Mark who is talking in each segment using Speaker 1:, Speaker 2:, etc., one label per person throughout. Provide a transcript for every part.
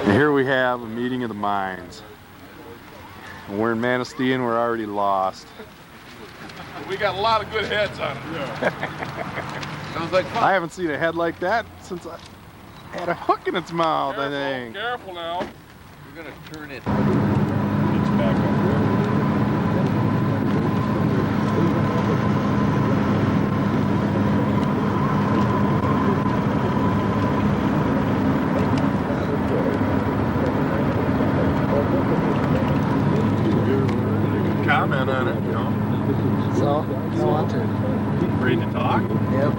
Speaker 1: And here we have a meeting of the minds. We're in Manistee and we're already lost.
Speaker 2: We got a lot of good heads on it.
Speaker 1: Yeah. Sounds like fun. I haven't seen a head like that since I had a hook in its mouth,
Speaker 2: Careful,
Speaker 1: I think.
Speaker 2: Careful now.
Speaker 3: We're going to turn it.
Speaker 2: It's back up. Comment on it, you know.
Speaker 4: So, I want to.
Speaker 2: Ready to talk?
Speaker 4: Yep.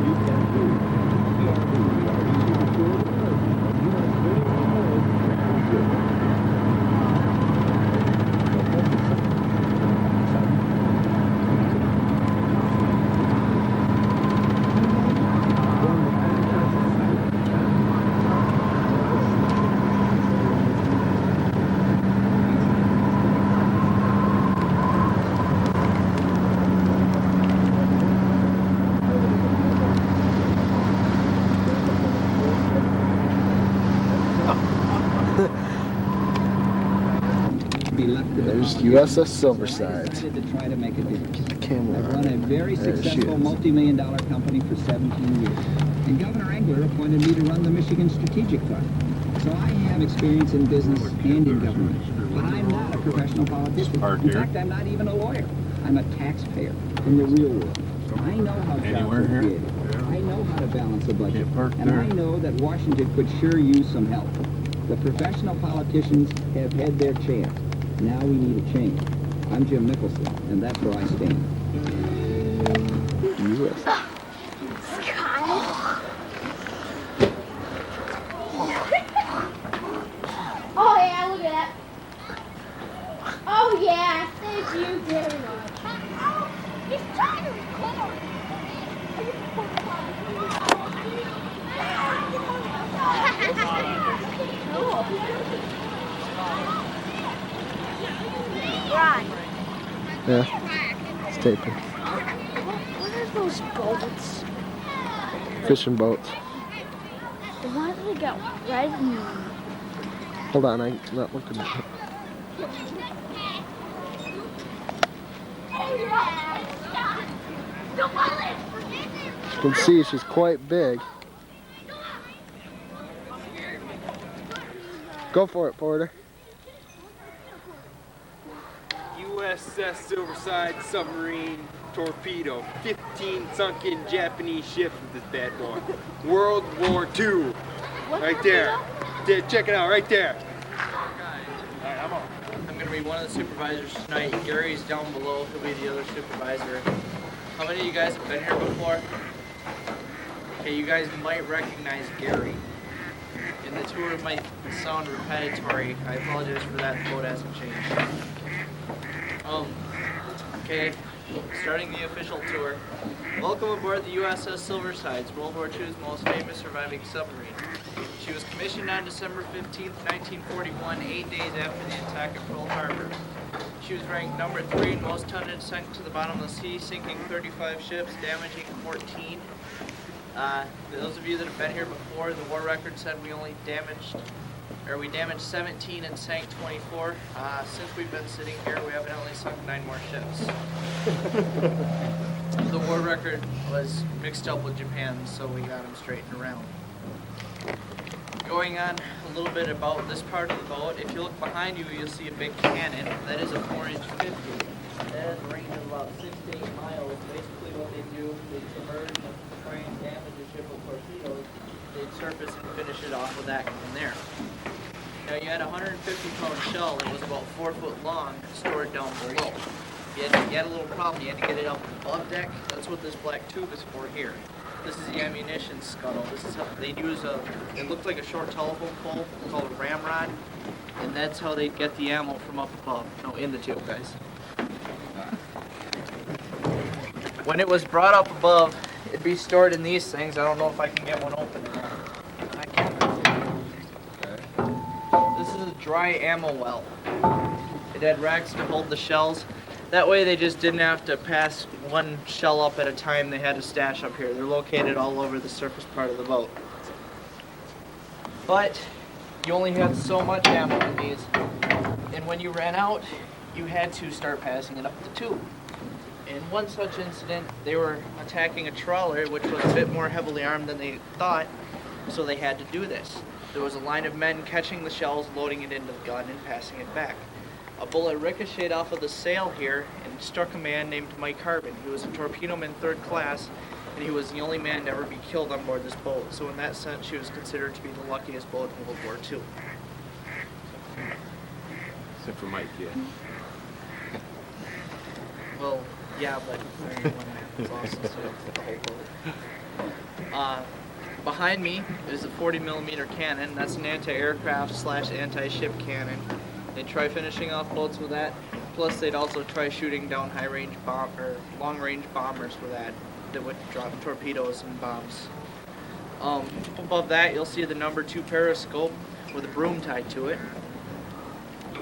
Speaker 4: There's USS Silversides.
Speaker 5: To try to make a difference.
Speaker 4: Get the camera
Speaker 5: I've run a very
Speaker 4: There she
Speaker 5: successful
Speaker 4: is.
Speaker 5: multi-million-dollar company for 17 years. And Governor Engler appointed me to run the Michigan Strategic Fund. So I have experience in business and in government. But I'm not a professional politician. In fact, I'm not even a lawyer. I'm a taxpayer from the real world. I know how jobs are created. I know how to balance a budget. And I know that Washington could sure use some help. The professional politicians have had their chance. Now we need a change. I'm Jim Nicholson, and that's where I stand.
Speaker 4: US.
Speaker 6: Oh yeah, look at that. Oh yeah, thank you very much. Oh, he's trying to record. Right.
Speaker 4: Yeah. It's taping.
Speaker 6: What are those boats?
Speaker 4: Fishing boats.
Speaker 6: Why do they got red and...
Speaker 4: Hold on, I'm not looking at it. You can see she's quite big. Go for it, Porter.
Speaker 3: USS Silverside submarine torpedo. 15 sunken Japanese ships with this bad boy. World War II. Right there. Check it out, right there. Alright, I'm on. I'm going to be one of the supervisors tonight. Gary's down below. He'll be the other supervisor. How many of you guys have been here before? Okay, you guys might recognize Gary. And the tour might sound repetitive. I apologize for that. The boat hasn't changed. Okay, starting the official tour. Welcome aboard the USS Silversides, World War II's most famous surviving submarine. She was commissioned on December 15, 1941, 8 days after the attack at Pearl Harbor. She was ranked number 3 in most tonnage sunk to the bottom of the sea, sinking 35 ships, damaging 14. Those of you that have been here before, the war record said we damaged 17 and sank 24. Since we've been sitting here, we evidently sunk 9 more ships. The war record was mixed up with Japan, so we got them straightened around. Going on a little bit about this part of the boat, if you look behind you, you'll see a big cannon. That is a 4-inch 50. That has a range of about 6 to 8 miles. Basically what they do, they submerge and try and damage a ship with torpedoes. They'd surface and finish it off with that from there. Now you had a 150-pound shell that was about 4 foot long stored down below. you had a little problem. You had to get it up above deck. That's what this black tube is for here. This is the ammunition scuttle. This is how they use it looked like a short telephone pole called a ramrod, and that's how they get the ammo from up above. No, in the tube, guys. When it was brought up above, it'd be stored in these things. I don't know if I can get one open or not. I can. This is a dry ammo well. It had racks to hold the shells. That way they just didn't have to pass one shell up at a time. They had a stash up here. They're located all over the surface part of the boat. But you only had so much ammo in these. And when you ran out, you had to start passing it up the tube. In one such incident, they were attacking a trawler, which was a bit more heavily armed than they thought, so they had to do this. There was a line of men catching the shells, loading it into the gun, and passing it back. A bullet ricocheted off of the sail here and struck a man named Mike Harbin. He was a torpedoman 3rd class, and he was the only man to ever be killed on board this boat. So in that sense, she was considered to be the luckiest boat in World War II.
Speaker 2: Except for Mike, yeah.
Speaker 3: Well, yeah, but one man was awesome, so the whole boat. Behind me is a 40mm cannon. That's an anti-aircraft / anti-ship cannon. They'd try finishing off boats with that. Plus, they'd also try shooting down long-range bombers with that would drop torpedoes and bombs. Above that, you'll see the number 2 periscope with a broom tied to it.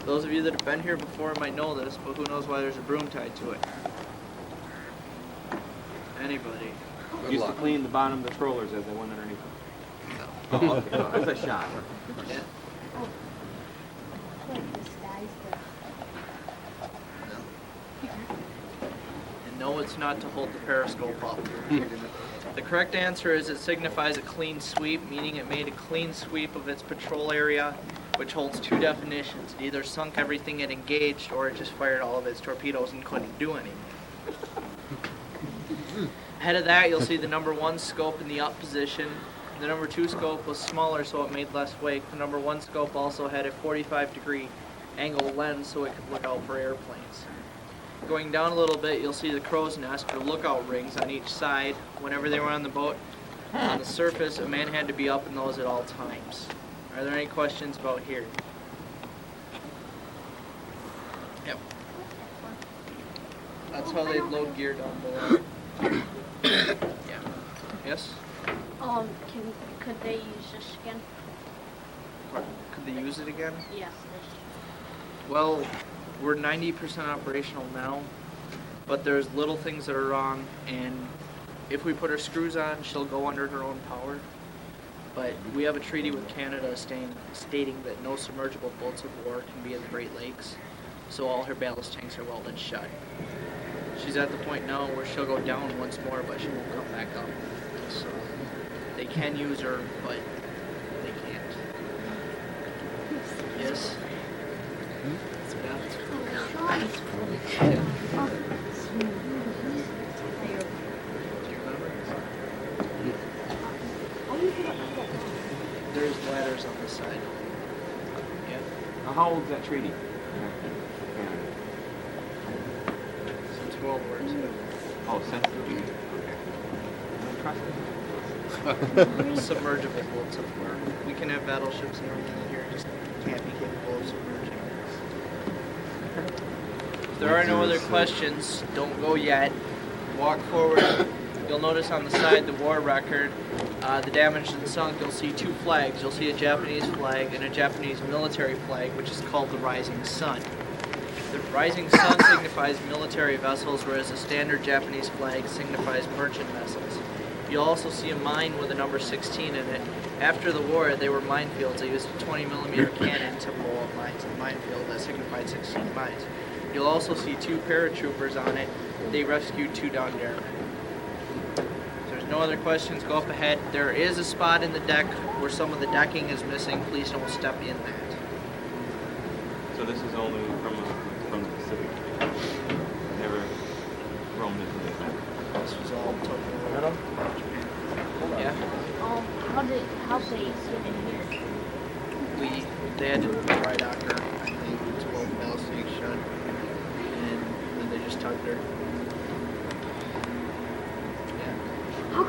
Speaker 3: Those of you that have been here before might know this, but who knows why there's a broom tied to it? Anybody?
Speaker 7: Used to clean the bottom of the trollers as they went underneath them. Oh, okay. It was a shot.
Speaker 3: Yeah. And no, it's not to hold the periscope up. The correct answer is it signifies a clean sweep, meaning it made a clean sweep of its patrol area, which holds 2 definitions. It either sunk everything it engaged, or it just fired all of its torpedoes and couldn't do anything. Ahead of that, you'll see the number 1 scope in the up position. The number 2 scope was smaller, so it made less wake. The number 1 scope also had a 45-degree angle lens, so it could look out for airplanes. Going down a little bit, you'll see the crow's nest or lookout rings on each side. Whenever they were on the boat, on the surface, a man had to be up in those at all times. Are there any questions about here? Yep. That's how they load gear down below. Yeah. Yes?
Speaker 6: Could they use this again?
Speaker 3: Could they use it again?
Speaker 6: Yes.
Speaker 3: Well, we're 90% operational now, but there's little things that are wrong, and if we put her screws on, she'll go under her own power. But we have a treaty with Canada stating that no submergible boats of war can be in the Great Lakes, so all her ballast tanks are welded shut. She's at the point now where she'll go down once more, but she won't come back up. So they can use her, but they can't. Yes? There's ladders on the side. Yeah.
Speaker 7: Now, how old is that treaty?
Speaker 3: Since World War II.
Speaker 7: Oh, since the treaty. Okay.
Speaker 3: Submergible boats of war. We can have battleships and everything in here, just can't be capable of submerging. If there are no other questions, don't go yet. Walk forward. You'll notice on the side the war record, the damaged and sunk, you'll see 2 flags. You'll see a Japanese flag and a Japanese military flag, which is called the Rising Sun. The Rising Sun signifies military vessels, whereas a standard Japanese flag signifies merchant vessels. You'll also see a mine with a number 16 in it. After the war, they were minefields. They used a 20mm cannon to blow up mines in the minefield that signified 16 mines. You'll also see 2 paratroopers on it. They rescued 2 downed airmen. If there's no other questions, go up ahead. There is a spot in the deck where some of the decking is missing. Please don't step in that.
Speaker 7: So this is only from the Pacific. Never roamed into the Atlantic.
Speaker 3: This was all taken rid of. Yeah.
Speaker 6: How they get in here?
Speaker 3: They had to dry dock her, I think, 12 ballast tanks shut, and then they just tucked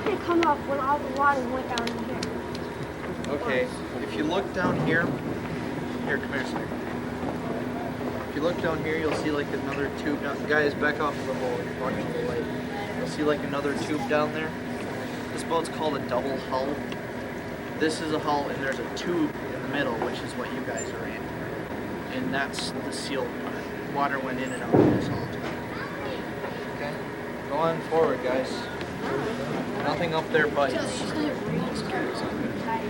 Speaker 6: did it come up when all the water went down in here?
Speaker 3: Okay, if you look down here, here, come here, sir. If you look down here, you'll see like another tube down. Guys, back off of the boat. You're blocking the light. You'll see like another tube down there. This boat's called a double hull. This is a hull, and there's a tube in the middle, which is what you guys are in. And that's the seal part. Water went in and out of this all the time. Okay? Go on forward, guys. Nothing up there bites.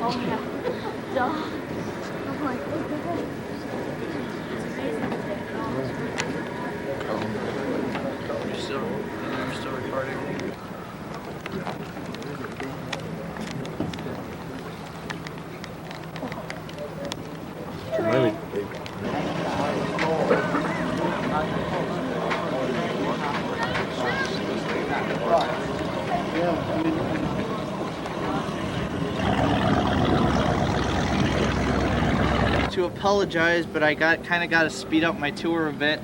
Speaker 6: Oh, yeah. Duh. I'm like, look at this.
Speaker 3: You're still recording. To apologize, but I kind of got to speed up my tour a bit.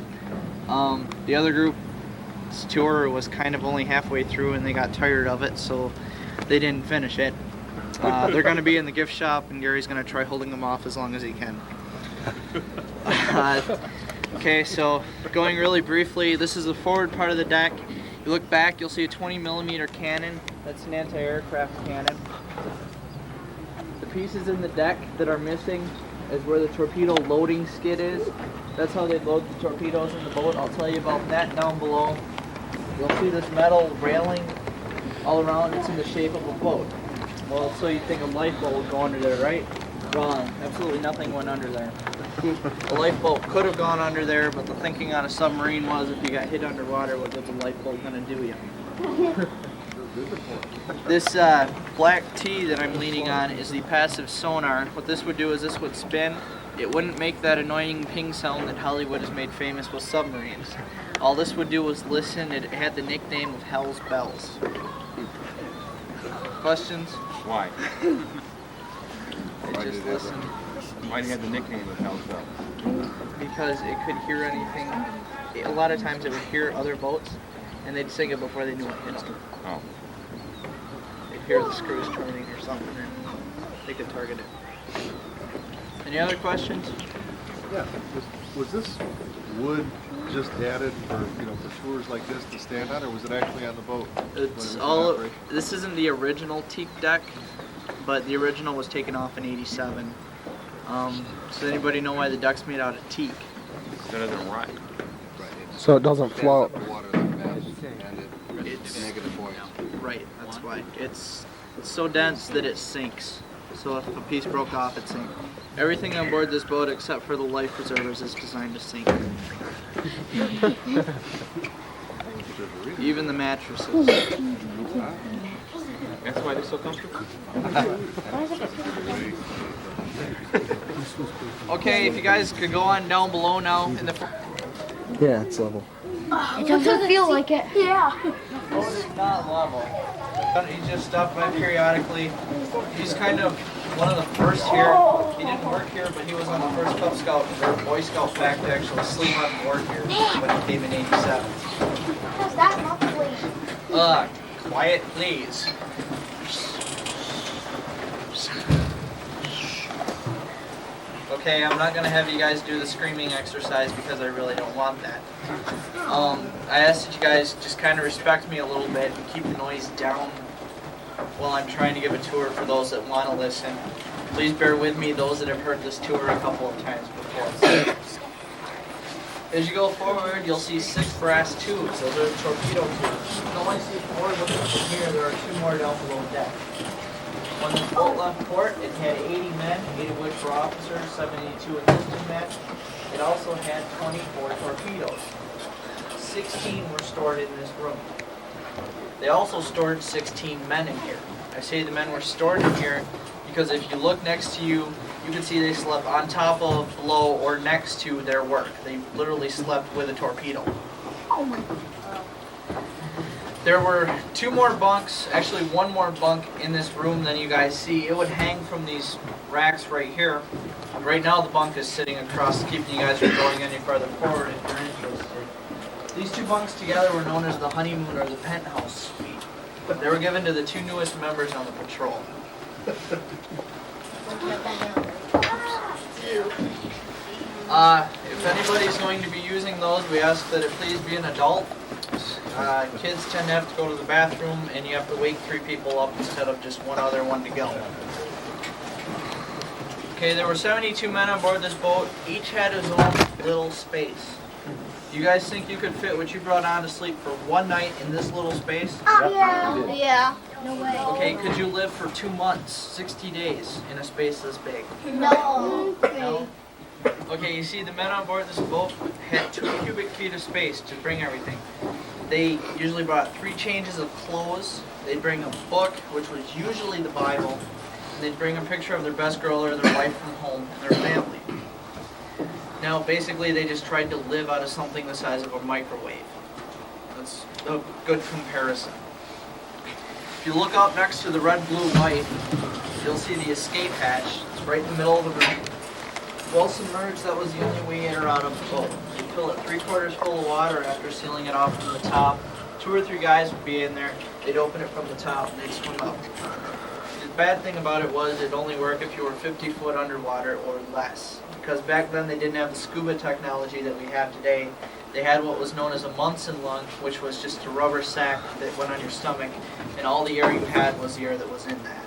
Speaker 3: The other group's tour was kind of only halfway through and they got tired of it, so they didn't finish it. They're going to be in the gift shop and Gary's going to try holding them off as long as he can. Okay, so going really briefly, this is the forward part of the deck. You look back, you'll see a 20mm cannon. That's an anti-aircraft cannon. The pieces in the deck that are missing is where the torpedo loading skid is. That's how they load the torpedoes in the boat. I'll tell you about that down below. You'll see this metal railing all around. It's in the shape of a boat. Well, so you'd think a lifeboat would go under there, right? Wrong. Absolutely nothing went under there. A lifeboat could have gone under there, but the thinking on a submarine was if you got hit underwater, what's the lifeboat going to do you? This black T that I'm leaning on is the passive sonar. What this would do is this would spin. It wouldn't make that annoying ping sound that Hollywood has made famous with submarines. All this would do was listen. It had the nickname of Hell's Bells. Questions?
Speaker 7: Why?
Speaker 3: It just listened.
Speaker 7: Why do you have the nickname of Hell's Bells?
Speaker 3: Because it could hear anything. A lot of times it would hear other boats, and they'd sing it before they knew it hit them.
Speaker 7: Oh.
Speaker 3: They'd hear the screws turning or something, and they could target it. Any other questions?
Speaker 8: Yeah. Was this wood just added for for tours like this to stand on, or was it actually on the boat?
Speaker 3: It's all. This isn't the original teak deck, but the original was taken off in '87. Does anybody know why the deck's made out of teak?
Speaker 7: So it doesn't rot.
Speaker 4: So it doesn't float.
Speaker 3: It's negative voids. Right, that's why. It's so dense that it sinks. So if a piece broke off, it sinks. Everything on board this boat except for the life preservers is designed to sink. Even the mattresses.
Speaker 7: That's why they're so comfortable.
Speaker 3: Okay, if you guys could go on down below now in the
Speaker 4: Yeah, it's level.
Speaker 6: It doesn't feel like it. Yeah.
Speaker 3: boat is not level. He's just stopped by periodically. He's kind of one of the first here. He didn't work here, but he was on the first Cub Scout or Boy Scout pack to actually sleep on board here when it came in '87.
Speaker 6: How's that lovely?
Speaker 3: Quiet, please. Okay, I'm not going to have you guys do the screaming exercise because I really don't want that. I asked that you guys just kind of respect me a little bit and keep the noise down while I'm trying to give a tour for those that want to listen. Please bear with me, those that have heard this tour a couple of times before. As you go forward, you'll see 6 brass tubes. Those are the torpedo tubes. You can only see 4 looking from here. There are 2 more down below deck. When the boat left port, it had 80 men, 8 of which were officers, 72 enlisted men. It also had 24 torpedoes. 16 were stored in this room. They also stored 16 men in here. I say the men were stored in here because if you look next to you, you can see they slept on top of, below, or next to their work. They literally slept with a torpedo.
Speaker 6: Oh my God.
Speaker 3: There were 2 more bunks, actually 1 more bunk in this room than you guys see. It would hang from these racks right here. Right now the bunk is sitting across, keeping you guys from going any further forward if you're interested. These 2 bunks together were known as the honeymoon or the penthouse suite. They were given to the 2 newest members on the patrol. If anybody's going to be using those, we ask that it please be an adult. Kids tend to have to go to the bathroom, and you have to wake 3 people up instead of just one other one to go. Okay, there were 72 men on board this boat. Each had his own little space. You guys think you could fit what you brought on to sleep for one night in this little space?
Speaker 6: Yeah. Yeah. No way.
Speaker 3: Okay, could you live for 2 months, 60 days, in a space this big?
Speaker 6: No.
Speaker 3: No? Okay, you see, the men on board this boat had 2 cubic feet of space to bring everything. They usually brought 3 changes of clothes. They'd bring a book, which was usually the Bible, and they'd bring a picture of their best girl or their wife from home and their family. Now, basically, they just tried to live out of something the size of a microwave. That's a good comparison. If you look up next to the red, blue, white, you'll see the escape hatch. It's right in the middle of the room. Well submerged, that was the only way in or out of the boat. You'd fill it 3/4 full of water after sealing it off from the top. 2 or 3 guys would be in there. They'd open it from the top and they'd swim up. The bad thing about it was it'd only work if you were 50 foot underwater or less. Because back then they didn't have the scuba technology that we have today. They had what was known as a Munson lung, which was just a rubber sack that went on your stomach, and all the air you had was the air that was in that.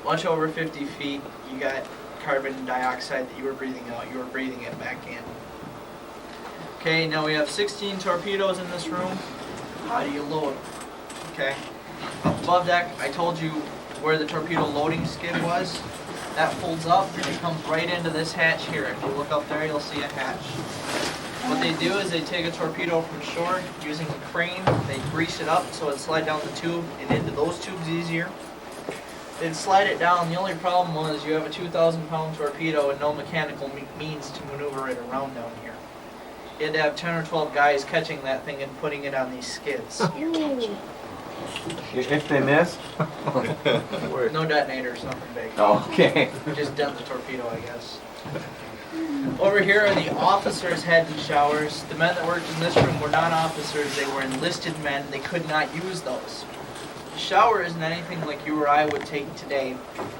Speaker 3: Once over 50 feet, you got carbon dioxide that you were breathing out. You were breathing it back in. Okay, now we have 16 torpedoes in this room. How do you load them? Okay, up above deck, I told you where the torpedo loading skid was. That folds up and it comes right into this hatch here. If you look up there, you'll see a hatch. What they do is they take a torpedo from shore using a crane. They grease it up so it slide down the tube and into those tubes easier. They'd slide it down. The only problem was you have a 2,000-pound torpedo and no mechanical means to maneuver it around down here. You had to have 10 or 12 guys catching that thing and putting it on these skids.
Speaker 2: If they miss?
Speaker 3: No detonators, nothing big.
Speaker 2: Okay.
Speaker 3: Just dent the torpedo, I guess. Over here are the officers' head and showers. The men that worked in this room were not officers, they were enlisted men. They could not use those. The shower isn't anything like you or I would take today.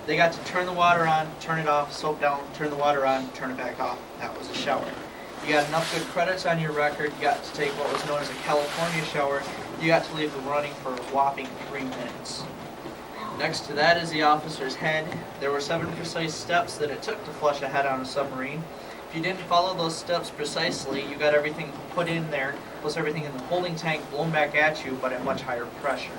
Speaker 3: They got to turn the water on, turn it off, soap down, turn the water on, turn it back off. That was a shower. You got enough good credits on your record, you got to take what was known as a California shower. You got to leave them running for a whopping 3 minutes. Next to that is the officer's head. There were 7 precise steps that it took to flush a head on a submarine. If you didn't follow those steps precisely, you got everything put in there, plus everything in the holding tank blown back at you, but at much higher pressure.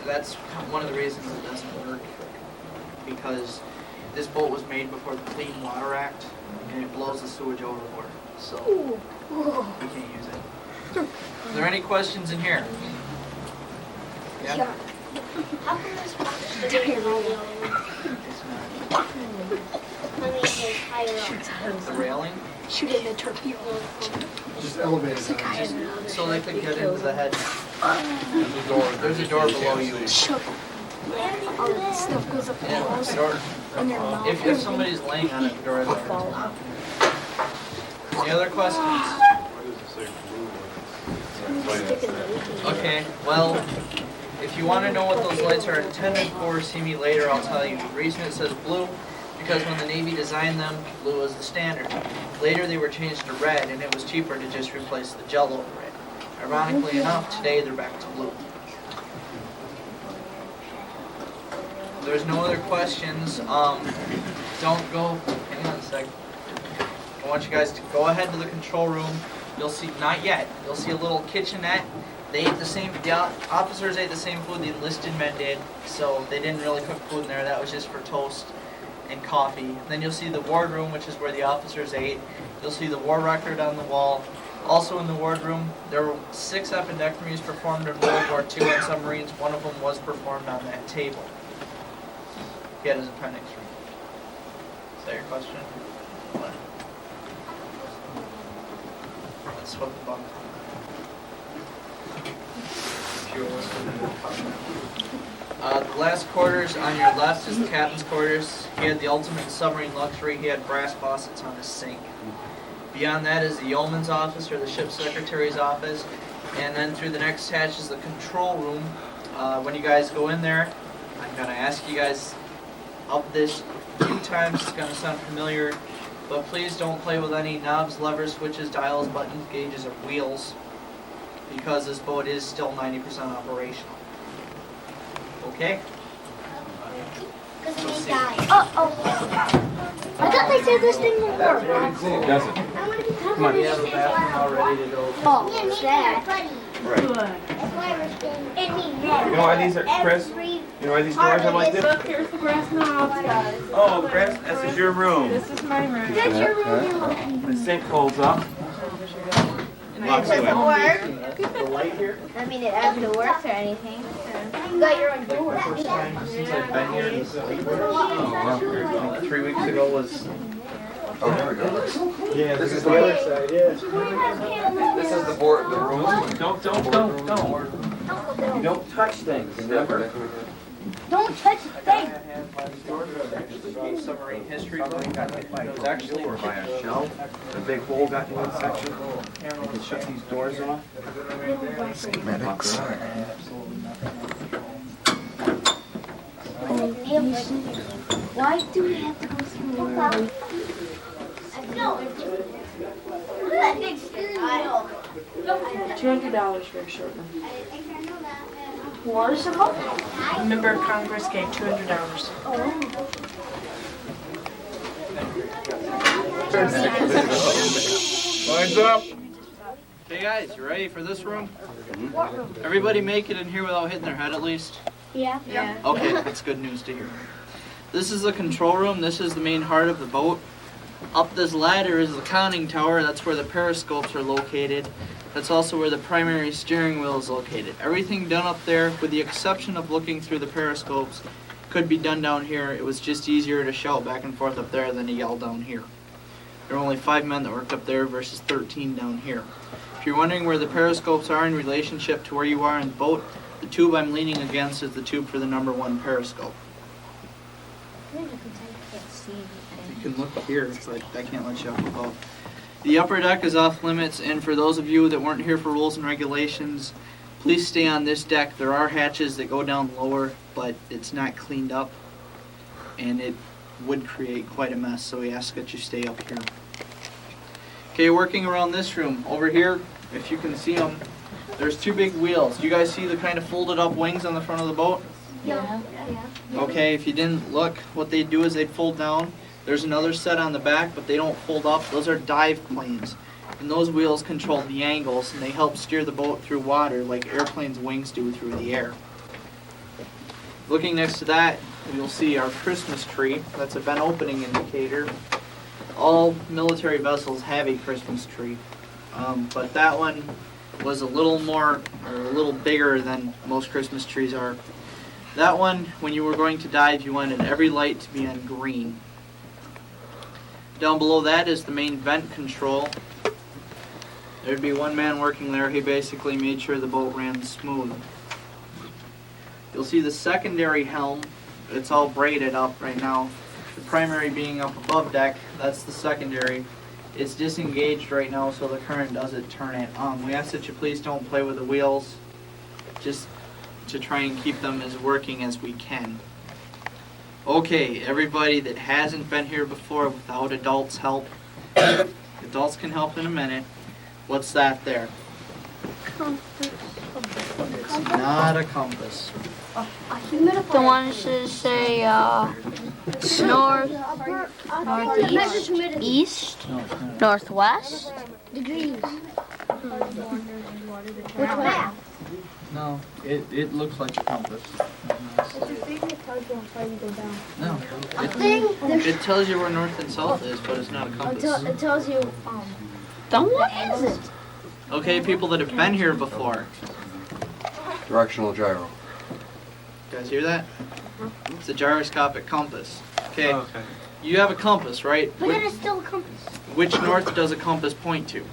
Speaker 3: That's one of the reasons it doesn't work, because this boat was made before the Clean Water Act, and it blows the sewage overboard, so we can't use it. Are there any questions in here? Yeah?
Speaker 6: How come this box is higher up?
Speaker 3: The railing?
Speaker 6: Shooting the torpedo.
Speaker 8: Just elevated.
Speaker 3: So they could get into the head. There's a door below you.
Speaker 6: All this stuff goes up
Speaker 3: Yeah,
Speaker 6: in
Speaker 3: the door.
Speaker 6: their mouth.
Speaker 3: If somebody's laying on it, the door is open. Any other questions? Okay, well, if you want to know what those lights are intended for, see me later, I'll tell you. The reason it says blue, because when the Navy designed them, blue was the standard. Later they were changed to red, and it was cheaper to just replace the Jello red. Ironically enough, today they're back to blue. There's no other questions. Don't go, hang on a sec. I want you guys to go ahead to the control room. You'll see, not yet, you'll see a little kitchenette. They ate the officers ate the same food the enlisted men did, so they didn't really cook food in there. That was just for toast and coffee. Then you'll see the wardroom, which is where the officers ate. You'll see the war record on the wall. Also in the wardroom, there were 6 appendectomies performed in World War II on submarines. One of them was performed on that table. He had his appendix removed. Is that your question? What? That's what the bunk. If you were listening to the The last quarters on your left is the captain's quarters. He had the ultimate submarine luxury. He had brass faucets on his sink. Beyond that is the yeoman's office or the ship's secretary's office. And then through the next hatch is the control room. When you guys go in there, I'm going to ask you guys up this a few times. It's going to sound familiar. But please don't play with any knobs, levers, switches, dials, buttons, gauges, or wheels, because this boat is still 90% operational. Okay?
Speaker 6: Because it may die. I thought they said this thing would work.
Speaker 7: It doesn't.
Speaker 3: Come on. We have a bathroom all ready to go.
Speaker 6: Oh, it's that.
Speaker 7: Right.
Speaker 6: That's why we're staying.
Speaker 7: You know why these are, Chris? You know why these doors are like this?
Speaker 9: Look, here's the brass knobs, guys.
Speaker 7: Oh, Chris, this is your room.
Speaker 9: This is my room.
Speaker 6: That's your room.
Speaker 7: The sink holds up. Locks
Speaker 6: Does
Speaker 7: away.
Speaker 6: it work?
Speaker 3: The light here?
Speaker 6: I mean, it actually works or anything. You got your own door.
Speaker 3: First time since I've been here, like 3 weeks ago was...
Speaker 8: Oh, there we go.
Speaker 3: Yeah, this is the other side, yeah.
Speaker 2: This is the board, the room.
Speaker 7: Don't. You don't touch things, remember?
Speaker 6: Don't touch the thing.
Speaker 3: Submarine history book. It was actually
Speaker 2: By a shelf, a big hole got in one section. You can shut these doors off.
Speaker 6: Why do we have to go through the
Speaker 9: $200 for a short one.
Speaker 6: What is it called?
Speaker 9: A member of Congress gave $200.
Speaker 8: Lines up.
Speaker 3: Okay guys, you ready for this room? Everybody make it in here without hitting their head at least?
Speaker 6: Yeah.
Speaker 3: Okay, that's good news to hear. This is the control room. This is the main heart of the boat. Up this ladder is the conning tower. That's where the periscopes are located. That's also where the primary steering wheel is located. Everything done up there, with the exception of looking through the periscopes, could be done down here. It was just easier to shout back and forth up there than to yell down here. There were only 5 men that worked up there versus 13 down here. If you're wondering where the periscopes are in relationship to where you are in the boat, the tube I'm leaning against is the tube for the number 1 periscope. You can look here, but I can't let you up above. The upper deck is off limits, and for those of you that weren't here for rules and regulations, please stay on this deck. There are hatches that go down lower, but it's not cleaned up, and it would create quite a mess, so we ask that you stay up here. Okay, working around this room. Over here, if you can see them, there's 2 big wheels. Do you guys see the kind of folded up wings on the front of the boat?
Speaker 6: Yeah.
Speaker 3: Okay, if you didn't look, what they'd do is they'd fold down. There's another set on the back, but they don't fold up. Those are dive planes. And those wheels control the angles, and they help steer the boat through water like airplanes' wings do through the air. Looking next to that, you'll see our Christmas tree. That's a vent opening indicator. All military vessels have a Christmas tree, but that one was a little more, or a little bigger than most Christmas trees are. That one, when you were going to dive, you wanted every light to be on green. Down below that is the main vent control. There'd be 1 man working there. He basically made sure the boat ran smooth. You'll see the secondary helm. It's all braided up right now. The primary being up above deck, that's the secondary. It's disengaged right now, so the current doesn't turn it on. We ask that you please don't play with the wheels, just to try and keep them as working as we can. Okay, everybody that hasn't been here before without adults' help, adults can help in a minute. What's that there? It's not a compass.
Speaker 6: The ones that say north, northeast, east, northwest. Degrees. Which way?
Speaker 3: No, it looks like a compass. No, it tells you where north and south is, but it's not a compass.
Speaker 6: It tells you, then what is it?
Speaker 3: Okay, people that have been here before.
Speaker 2: Directional gyro.
Speaker 3: You guys hear that? It's a gyroscopic compass. Okay,
Speaker 7: Okay.
Speaker 3: you have a compass, right?
Speaker 6: But then it's still a compass.
Speaker 3: Which north does a compass point to?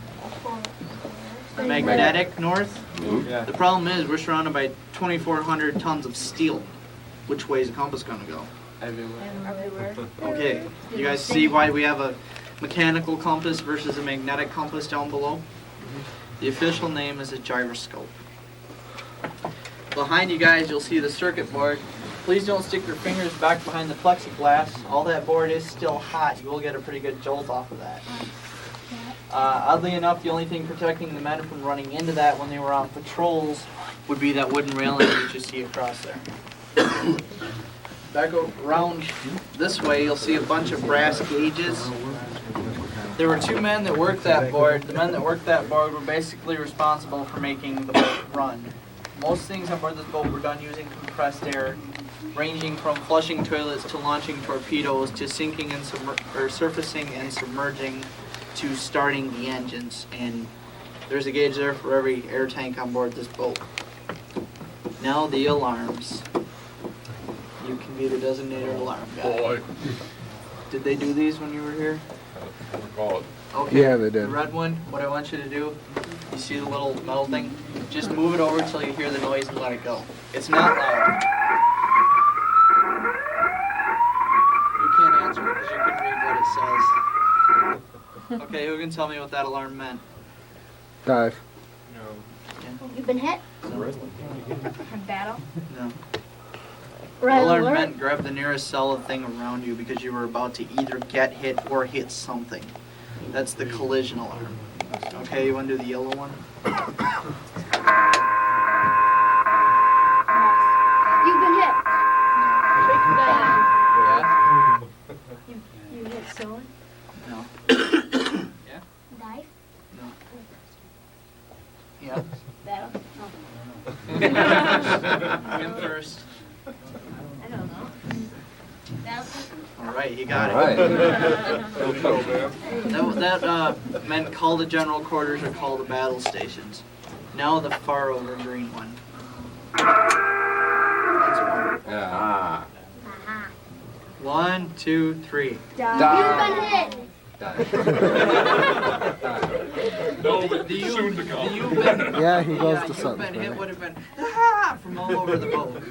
Speaker 3: Magnetic north?
Speaker 7: Yeah.
Speaker 3: The problem is we're surrounded by 2,400 tons of steel. which way is the compass gonna go?
Speaker 9: Everywhere.
Speaker 3: Okay, you guys see why we have a mechanical compass versus a magnetic compass down below? The official name is a gyroscope. Behind you guys, you'll see the circuit board. Please don't stick your fingers back behind the plexiglass. All that board is still hot. You will get a pretty good jolt off of that. Oddly enough, the only thing protecting the men from running into that when they were on patrols would be that wooden railing that you see across there. Back around this way, you'll see a bunch of brass gauges. There were two men that worked that board. The men that worked that board were basically responsible for making the boat run. Most things on board this boat were done using compressed air, ranging from flushing toilets to launching torpedoes to sinking and surfacing and submerging to starting the engines. And there's a gauge there for every air tank on board this boat. Now the alarms. You can be the designated alarm guy.
Speaker 1: Boy.
Speaker 3: Did they do these when you were here?
Speaker 1: Call it.
Speaker 3: Okay.
Speaker 4: Yeah, they did.
Speaker 3: The red one, what I want you to do, you see the little metal thing? Just move it over till you hear the noise and let it go. It's not loud. You can't answer it because you can read what it says. Okay, who can tell me what that alarm meant?
Speaker 4: Dive.
Speaker 6: You've been hit?
Speaker 9: Battle.
Speaker 3: No.
Speaker 6: Red
Speaker 3: Alarm
Speaker 6: alert.
Speaker 3: meant grab the nearest solid thing around you because you were about to either get hit or hit something. That's the collision alarm. Okay, you want to do the yellow one?
Speaker 6: You've been hit.
Speaker 3: Yeah?
Speaker 9: You hit someone?
Speaker 3: No.
Speaker 6: Dive.
Speaker 3: No. Yeah.
Speaker 6: Battle.
Speaker 3: Him first.
Speaker 9: I don't know.
Speaker 3: All right, you got
Speaker 4: All
Speaker 3: it.
Speaker 4: right.
Speaker 3: That meant call the general quarters or call the battle stations. Now the far over green one. That's one.
Speaker 4: Yeah.
Speaker 6: Aha.
Speaker 3: 1, 2, 3.
Speaker 6: You've been hit.
Speaker 1: No, but soon to come.
Speaker 3: You've been,
Speaker 4: Yeah, he goes to
Speaker 3: you've
Speaker 4: Suttons,
Speaker 3: been hit
Speaker 4: right?
Speaker 3: would have been from all over the boat.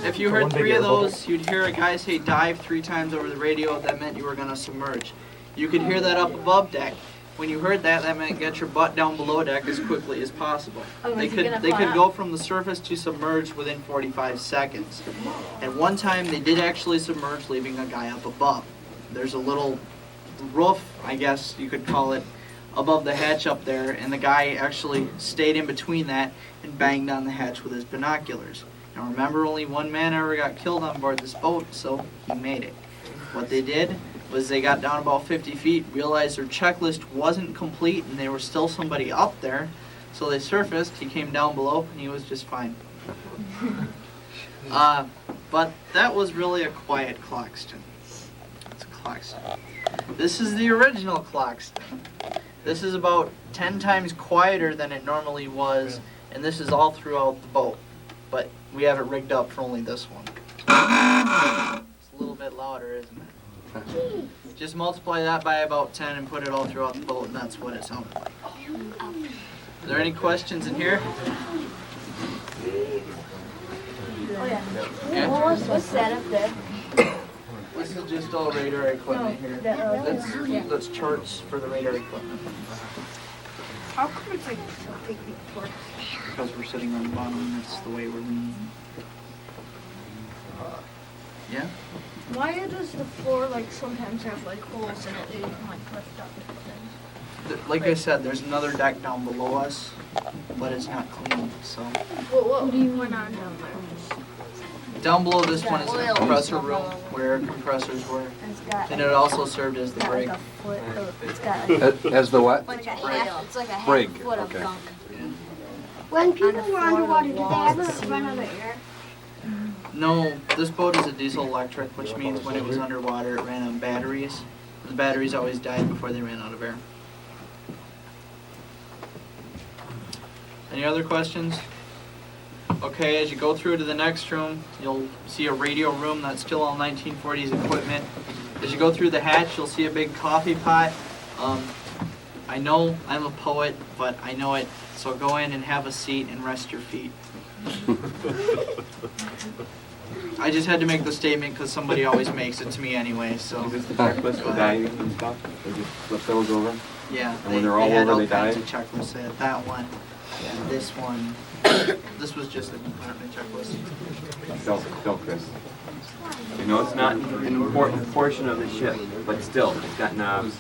Speaker 3: If you heard 3 of those, you'd hear a guy say dive 3 times over the radio. That meant you were going to submerge. You could hear that up above deck. When you heard that, that meant get your butt down below deck as quickly as possible. They could go from the surface to submerge within 45 seconds. At one time, they did actually submerge, leaving a guy up above. There's a little roof, I guess you could call it, above the hatch up there, and the guy actually stayed in between that and banged on the hatch with his binoculars. Now remember, only one man ever got killed on board this boat, so he made it. What they did was they got down about 50 feet, realized their checklist wasn't complete, and there was still somebody up there, so they surfaced, he came down below, and he was just fine. But that was really a quiet Clockston. It's a Clockston. This is the original Clockston. This is about 10 times quieter than it normally was, and this is all throughout the boat. But we have it rigged up for only this one. It's a little bit louder, isn't it? Just multiply that by about 10 and put it all throughout the boat, and that's what it sounded like. Are there any questions in here?
Speaker 6: Oh yeah.
Speaker 3: Yeah?
Speaker 6: What's that up there?
Speaker 3: This is just all radar equipment here. That's charts for the radar equipment.
Speaker 9: How come it's like so big before?
Speaker 3: Because we're sitting on the bottom, and that's the way we're leaning. Yeah?
Speaker 9: Why does the floor like sometimes have like holes in it that you can like lift up and things?
Speaker 3: Like I said, there's another deck down below us, but it's not clean, so.
Speaker 9: What do you want on down there?
Speaker 3: Down below this one is a compressor room where compressors were,
Speaker 6: It's got
Speaker 3: and it also served as the
Speaker 6: got
Speaker 3: brig.
Speaker 6: like a foot. It's got like,
Speaker 4: As the what?
Speaker 6: like a half. It's like a half
Speaker 4: Brig,
Speaker 6: foot of
Speaker 4: okay.
Speaker 6: gunk.
Speaker 10: When people
Speaker 6: On the
Speaker 10: were
Speaker 6: floor,
Speaker 10: underwater,
Speaker 6: the
Speaker 10: did they
Speaker 6: walls,
Speaker 10: ever
Speaker 6: the
Speaker 10: run out of air?
Speaker 3: No, this boat is a diesel electric, which means when it was underwater, it ran on batteries. The batteries always died before they ran out of air. Any other questions? Okay, as you go through to the next room, you'll see a radio room that's still all 1940s equipment. As you go through the hatch, you'll see a big coffee pot. I know I'm a poet, but I know it, so go in and have a seat and rest your feet. I just had to make the statement because somebody always makes it to me anyway, so.
Speaker 7: Is this the checklist for dying and stuff? They just flip those over?
Speaker 3: Yeah,
Speaker 7: And when they're all
Speaker 3: had
Speaker 7: over,
Speaker 3: all
Speaker 7: they
Speaker 3: kinds
Speaker 7: die?
Speaker 3: of checklists. They had that one, and this one. This was just a compartment checklist.
Speaker 7: Still, Chris. You know, it's not an important portion of the ship, but still, it's got knobs,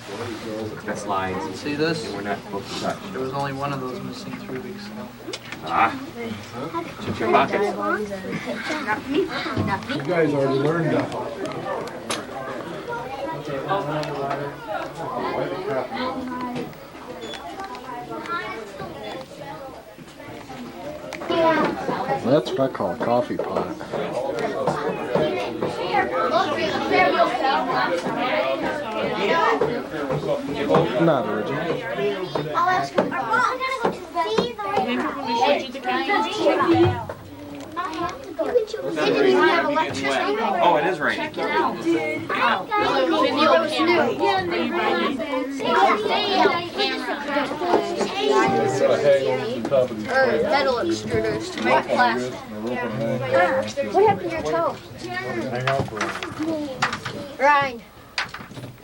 Speaker 7: it's got slides,
Speaker 3: See this?
Speaker 7: and we're not supposed to touch.
Speaker 3: There was only one of those missing 3 weeks ago.
Speaker 7: Ah, check your pockets.
Speaker 8: You guys already learned that.
Speaker 4: That's what I call a coffee pot. Not original.
Speaker 6: I'll ask him. I'm gonna go to They didn't even have electricity.
Speaker 7: Oh, it is raining.
Speaker 9: Metal extruders to make plastic.
Speaker 6: What happened to your toe? Ryan.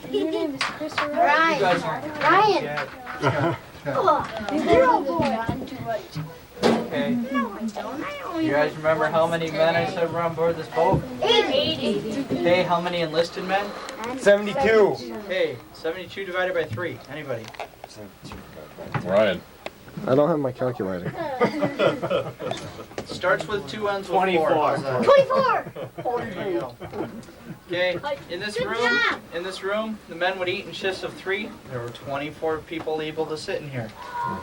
Speaker 6: Your name is Chris or Ryan. Ryan. You're all boy.
Speaker 3: Okay. You guys remember how many men I said were on board this boat?
Speaker 6: 80.
Speaker 3: Okay, how many enlisted men?
Speaker 2: 72.
Speaker 3: Okay, 72 divided by 3. Anybody?
Speaker 1: Ryan.
Speaker 4: I don't have my calculator.
Speaker 3: Starts with 2 ends with
Speaker 2: 24.
Speaker 3: 4. How's that?
Speaker 6: 24.
Speaker 3: There you go. Okay, in this room, the men would eat in shifts of 3. There were 24 people able to sit in here.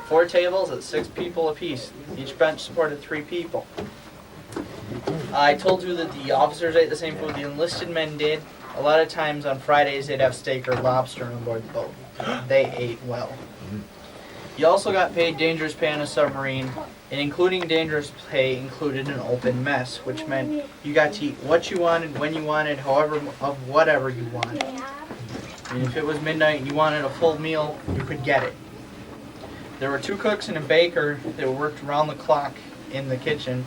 Speaker 3: 4 tables at 6 people apiece. Each bench supported 3 people. I told you that the officers ate the same food the enlisted men did. A lot of times on Fridays they'd have steak or lobster on board the boat. They ate well. You also got paid dangerous pay on a submarine, and including dangerous pay included an open mess, which meant you got to eat what you wanted, when you wanted, however, of whatever you wanted. And if it was midnight and you wanted a full meal, you could get it. There were 2 cooks and a baker that worked around the clock in the kitchen.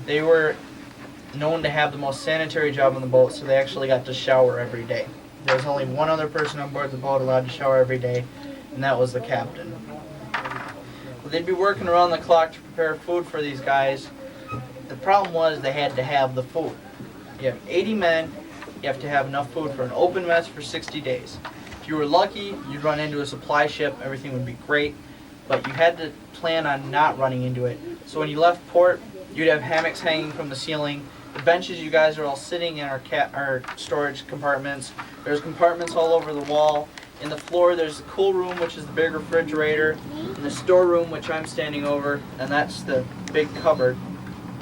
Speaker 3: They were known to have the most sanitary job on the boat, so they actually got to shower every day. There was only one other person on board the boat allowed to shower every day, and that was the captain. They'd be working around the clock to prepare food for these guys. The problem was they had to have the food. You have 80 men, you have to have enough food for an open mess for 60 days. If you were lucky, you'd run into a supply ship, everything would be great, but you had to plan on not running into it. So when you left port, you'd have hammocks hanging from the ceiling. The benches you guys are all sitting in are storage compartments. There's compartments all over the wall. In the floor, there's the cool room, which is the big refrigerator, and the storeroom, which I'm standing over, and that's the big cupboard.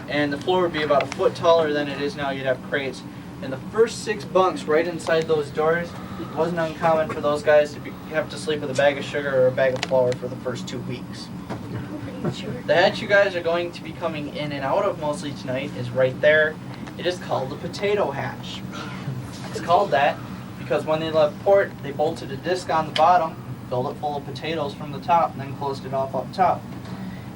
Speaker 3: And the floor would be about a foot taller than it is now. You'd have crates. And the first 6 bunks right inside those doors, it wasn't uncommon for those guys to have to sleep with a bag of sugar or a bag of flour for the first 2 weeks. The hatch you guys are going to be coming in and out of mostly tonight is right there. It is called the potato hatch. It's called that because when they left port, they bolted a disc on the bottom, filled it full of potatoes from the top, and then closed it off up top.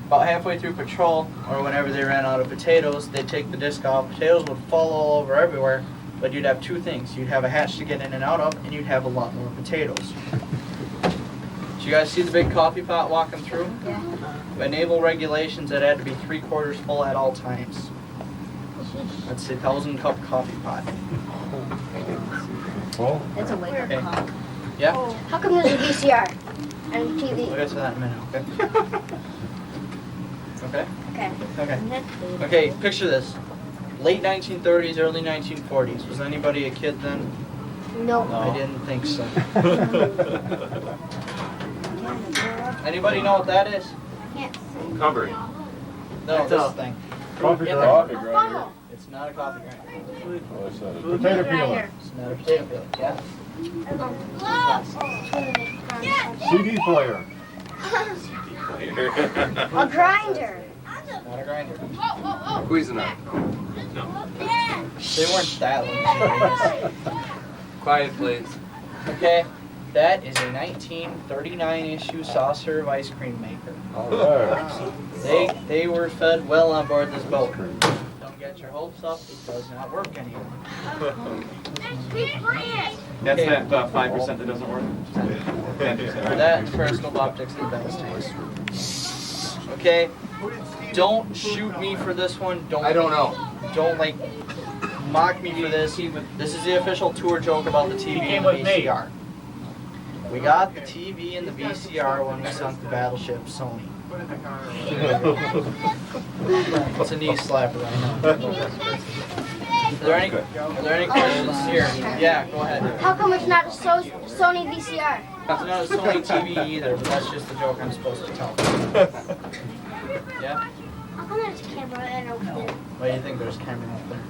Speaker 3: About halfway through patrol, or whenever they ran out of potatoes, they'd take the disc off. Potatoes would fall all over everywhere, but you'd have 2 things. You'd have a hatch to get in and out of, and you'd have a lot more potatoes. So you guys see the big coffee pot walking through?
Speaker 9: Yeah.
Speaker 3: By naval regulations, it had to be 3/4 full at all times. That's a 1,000-cup coffee pot.
Speaker 9: It's a wake-up
Speaker 3: Okay.
Speaker 9: call.
Speaker 3: Yeah?
Speaker 6: How come there's a VCR and
Speaker 3: We'll
Speaker 6: TV?
Speaker 3: get to that in a minute, okay? Okay?
Speaker 6: Okay.
Speaker 3: Okay. Okay, picture this. Late 1930s, early 1940s. Was anybody a kid then?
Speaker 6: No.
Speaker 3: I didn't think so. Anybody know what that is?
Speaker 6: Yes.
Speaker 7: Cupboard.
Speaker 3: No, this thing.
Speaker 8: Coffee
Speaker 3: In
Speaker 8: grinder.
Speaker 3: there. It's not a coffee grinder.
Speaker 8: Potato peeler.
Speaker 3: It's not a potato peeler. Yeah?
Speaker 8: CD player.
Speaker 6: A grinder.
Speaker 3: Not a grinder.
Speaker 7: Cuisinart.
Speaker 3: They weren't that luxurious.
Speaker 7: Quiet, please.
Speaker 3: Okay? That is a 1939 issue saucer of ice cream maker.
Speaker 1: Alright.
Speaker 3: They were fed well on board this boat. Don't get your hopes up, it does not work anymore.
Speaker 7: That's that 5% that doesn't work. 10%.
Speaker 3: That and periscope optics are the best tanks. Okay, don't shoot me for this one.
Speaker 2: I don't know.
Speaker 3: Don't like mock me for this. This is the official tour joke about the TV and the VCR. We got the TV and the VCR when we sunk the battleship Sony. It's a knee slapper, I know. Are there any questions here? Yeah, go ahead.
Speaker 6: How come it's not a Sony VCR?
Speaker 3: It's not a Sony TV either, but that's just the joke I'm supposed to tell. Yeah?
Speaker 6: How come there's a camera and over there?
Speaker 3: Why do you think there's a camera up there?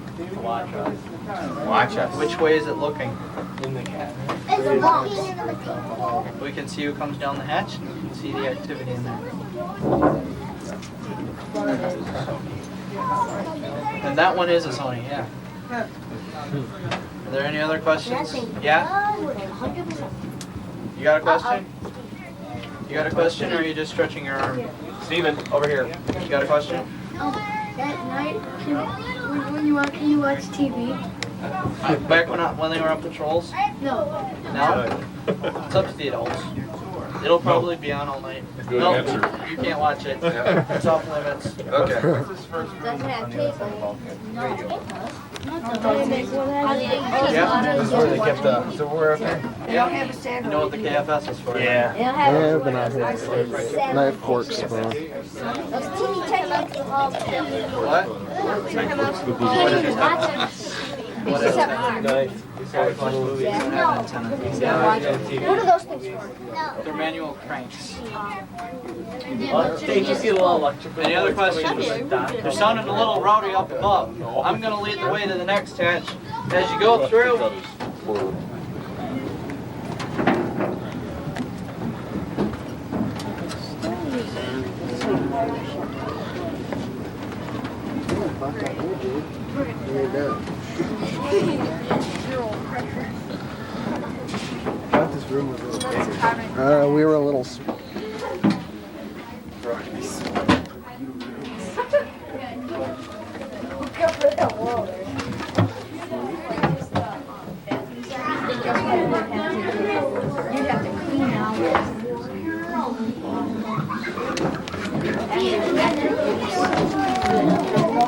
Speaker 7: Watch us. Watch us.
Speaker 3: Which way is it looking?
Speaker 7: In the cat.
Speaker 6: It's a walking into the table.
Speaker 3: We can see who comes down the hatch and we can see the activity in there. And that one is a Sony, yeah. Are there any other questions? Yeah?
Speaker 6: 100%.
Speaker 3: You got a question? You got a question or are you just stretching your arm? Steven, over here. You got a question?
Speaker 9: At night, when you can you watch TV?
Speaker 3: Back when they were on patrols?
Speaker 9: No.
Speaker 3: No? It's up to the adults. It'll probably be on all night.
Speaker 1: Good
Speaker 3: No,
Speaker 1: answer.
Speaker 3: you can't watch it. It's off limits.
Speaker 2: Okay.
Speaker 6: Doesn't have cable.
Speaker 3: Yeah?
Speaker 2: This is where they kept the silverware up there?
Speaker 3: Yeah. You know what the KFS is for?
Speaker 2: Yeah.
Speaker 4: Yeah, but not here. Knife forks, bro.
Speaker 6: Those teeny tiny like the hall.
Speaker 3: What?
Speaker 6: What is that?
Speaker 3: What are
Speaker 6: those things for?
Speaker 3: They're manual cranks.
Speaker 2: They just get a little electric.
Speaker 3: Any other questions? They're sounding a little rowdy up above. I'm going to lead the way to the next hatch. As you go through,
Speaker 4: We were a little.
Speaker 9: You have to clean out.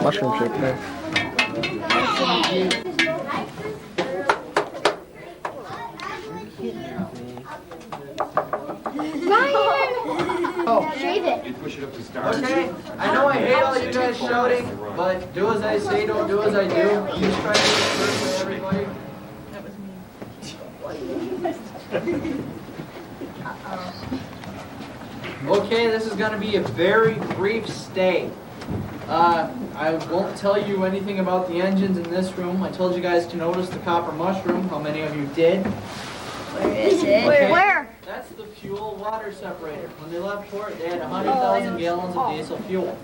Speaker 4: Mushroom shake there.
Speaker 6: Shave it.
Speaker 7: You push it up to start.
Speaker 3: okay, I know I hate all you guys shouting, but do as I say, don't do as I do. Just try to do it first with everybody. Okay, this is going to be a very brief stay. I won't tell you anything about the engines in this room. I told you guys to notice the copper mushroom. How many of you did?
Speaker 9: Where is it?
Speaker 3: Okay.
Speaker 6: Where?
Speaker 3: That's the fuel water separator. When they left port, they had 100,000 gallons of diesel fuel.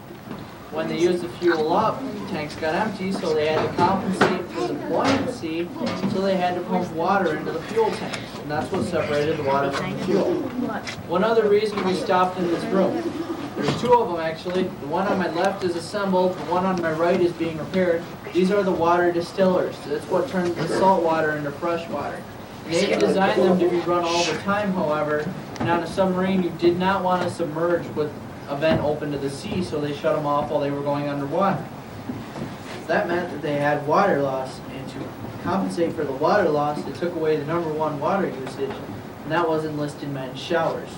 Speaker 3: When they used the fuel up, the tanks got empty, so they had to compensate for the buoyancy, so they had to pump water into the fuel tanks. And that's what separated the water from the fuel. One other reason we stopped in this room. There's two of them actually. The one on my left is assembled, the one on my right is being repaired. These are the water distillers. That's what turns the salt water into fresh water. They designed them to be run all the time, however, and on a submarine you did not want to submerge with a vent open to the sea, so they shut them off while they were going underwater. That meant that they had water loss, and to compensate for the water loss, they took away the #1 water usage, and that was enlisted men's showers.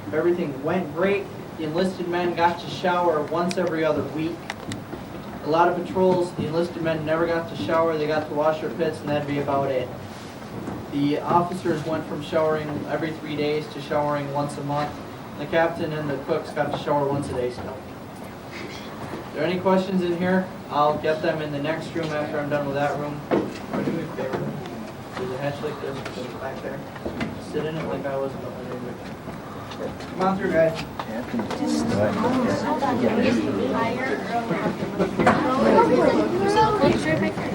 Speaker 3: If everything went great, the enlisted men got to shower once every other week. A lot of patrols, the enlisted men never got to shower, they got to wash their pits, and that'd be about it. The officers went from showering every 3 days to showering once a month. The captain and the cooks got to shower once a day still. Are there any questions in here? I'll get them in the next room after I'm done with that room. Or do me a favor. There's a hatch like this, just back there. Sit in it like I was. Come on through, guys.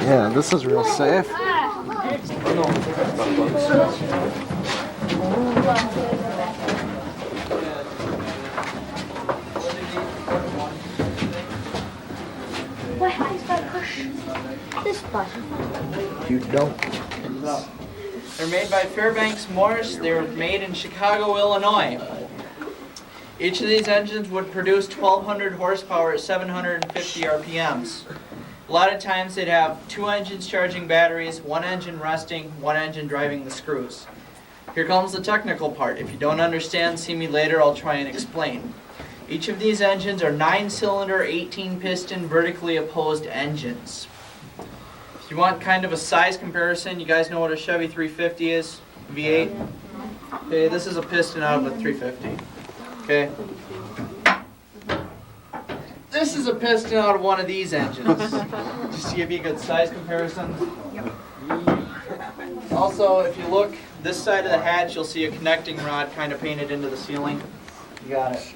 Speaker 4: Yeah, this is real safe.
Speaker 6: Why have you got to push this button?
Speaker 4: You don't.
Speaker 3: They're made by Fairbanks Morse. They were made in Chicago, Illinois. Each of these engines would produce 1,200 horsepower at 750 RPMs. A lot of times they'd have 2 engines charging batteries, 1 engine resting, 1 engine driving the screws. Here comes the technical part. If you don't understand, see me later, I'll try and explain. Each of these engines are 9-cylinder, 18-piston, vertically opposed engines. If you want kind of a size comparison, you guys know what a Chevy 350 is? V8? Okay, this is a piston out of a 350. Okay. This is a piston out of one of these engines. Just to give you a good size comparison. Also, if you look this side of the hatch, you'll see a connecting rod kind of painted into the ceiling. You got it.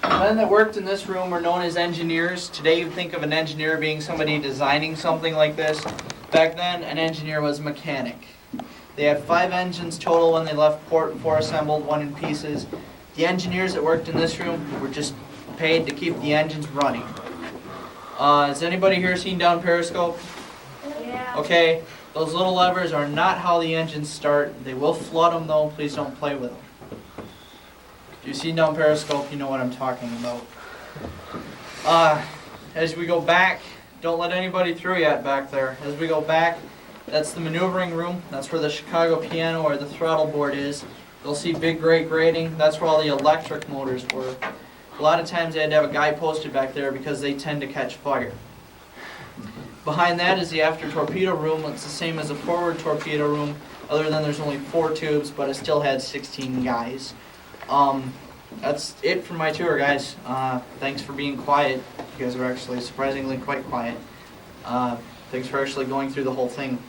Speaker 3: The men that worked in this room were known as engineers. Today you think of an engineer being somebody designing something like this. Back then, an engineer was a mechanic. They had 5 engines total when they left port, 4 assembled, 1 in pieces. The engineers that worked in this room were just paid to keep the engines running. Has anybody here seen down Periscope?
Speaker 6: Yeah.
Speaker 3: Okay, those little levers are not how the engines start. They will flood them though, please don't play with them. If you've seen down Periscope, you know what I'm talking about. As we go back, don't let anybody through yet back there. As we go back, that's the maneuvering room. That's where the Chicago piano or the throttle board is. You'll see big gray grating. That's where all the electric motors were. A lot of times they had to have a guy posted back there because they tend to catch fire. Behind that is the after torpedo room. It's the same as a forward torpedo room, other than there's only 4 tubes, but it still had 16 guys. That's it for my tour, guys. Thanks for being quiet. You guys are actually surprisingly quite quiet. Thanks for actually going through the whole thing,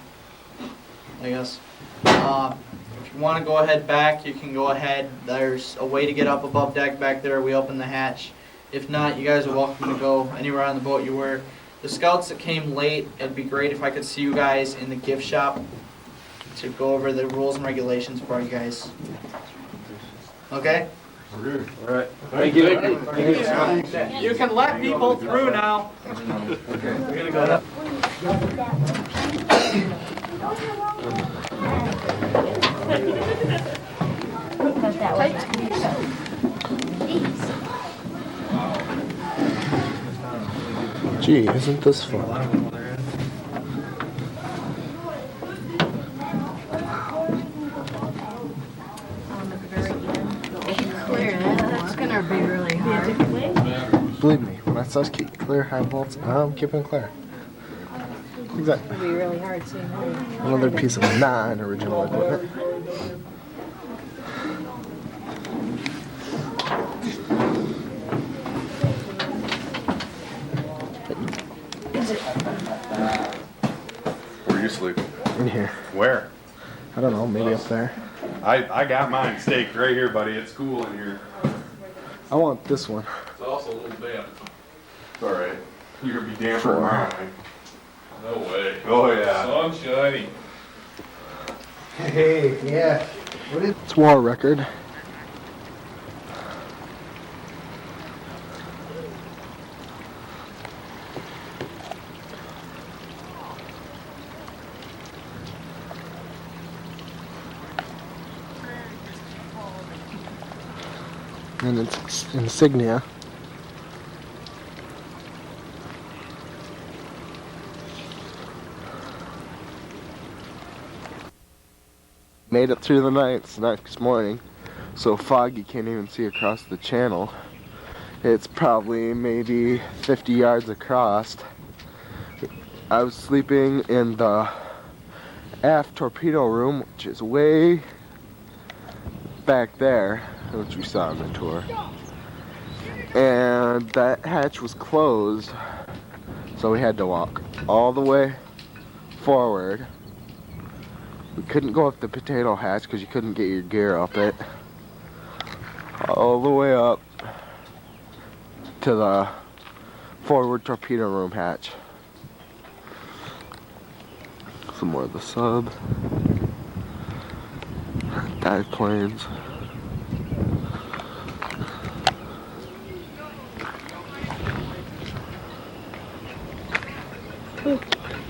Speaker 3: I guess. If you want to go ahead back, you can go ahead. There's a way to get up above deck back there. We open the hatch. If not, you guys are welcome to go anywhere on the boat you were. The scouts that came late, it'd be great if I could see you guys in the gift shop to go over the rules and regulations for you guys. Okay?
Speaker 1: We're good.
Speaker 7: All right.
Speaker 3: Thank you. You can let people through now.
Speaker 1: Okay.
Speaker 3: We're gonna go up.
Speaker 4: Gee, isn't this fun?
Speaker 10: It's gonna be really hard.
Speaker 4: Believe me, when I says keep clear high volts, I'm keeping clear. Exactly.
Speaker 10: It'll be really hard seeing
Speaker 4: Another piece of non-original equipment.
Speaker 1: Where are you sleeping?
Speaker 4: In here.
Speaker 1: Where?
Speaker 4: I don't know, maybe up there.
Speaker 1: I got mine staked right here, buddy. It's cool in here.
Speaker 4: I want this one.
Speaker 1: It's also a little damp. It's alright. You're gonna be damper tomorrow.
Speaker 11: No way.
Speaker 1: Oh yeah.
Speaker 11: Sunshiny.
Speaker 2: Hey, yeah. What is
Speaker 4: It's war record. And it's insignia. Made it through the night. It's next morning, so foggy can't even see across the channel. It's probably maybe 50 yards across. I was sleeping in the aft torpedo room, which is way back there, which we saw on the tour. And that hatch was closed, so we had to walk all the way forward. We couldn't go up the potato hatch because you couldn't get your gear up it. All the way up to the forward torpedo room hatch. Some more of the sub. Guy planes.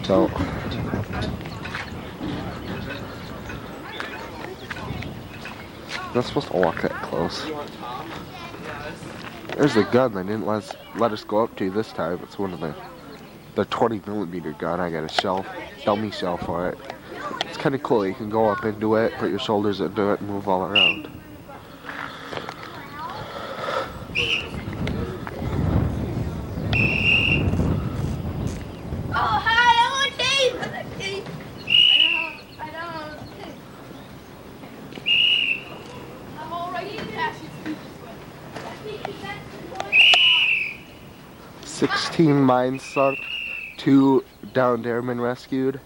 Speaker 4: So not supposed to walk that close. There's a gun they didn't let us go up to this time. It's one of the 20mm gun. I got a shelf, dummy shell for it. It's kind of cool. You can go up into it, put your shoulders into it, and move all around.
Speaker 6: Oh, hi, I'm okay. I'm okay. I know. I'm already past you.
Speaker 4: 16 mines sunk, 2 downed airmen rescued.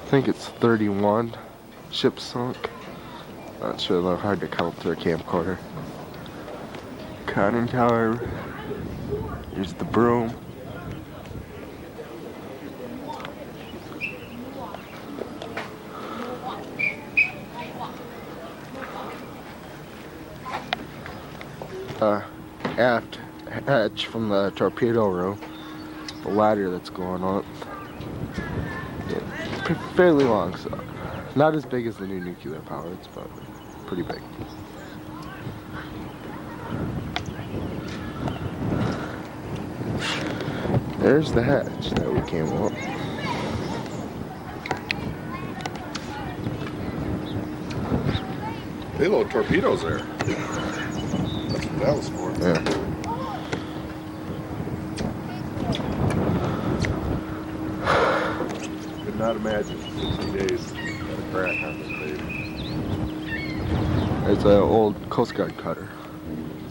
Speaker 4: I think it's 31 ships sunk. Not sure, they're hard to count through a camcorder. Conning tower. Here's the broom. Aft hatch from the torpedo room. The ladder that's going up. Yeah, fairly long, so not as big as the new nuclear powered, but pretty big. There's the hatch that we came up.
Speaker 8: They load torpedoes there. That's what that was for.
Speaker 4: Yeah.
Speaker 8: Could not imagine 60 days at a crack on this baby.
Speaker 4: It's an old Coast Guard cutter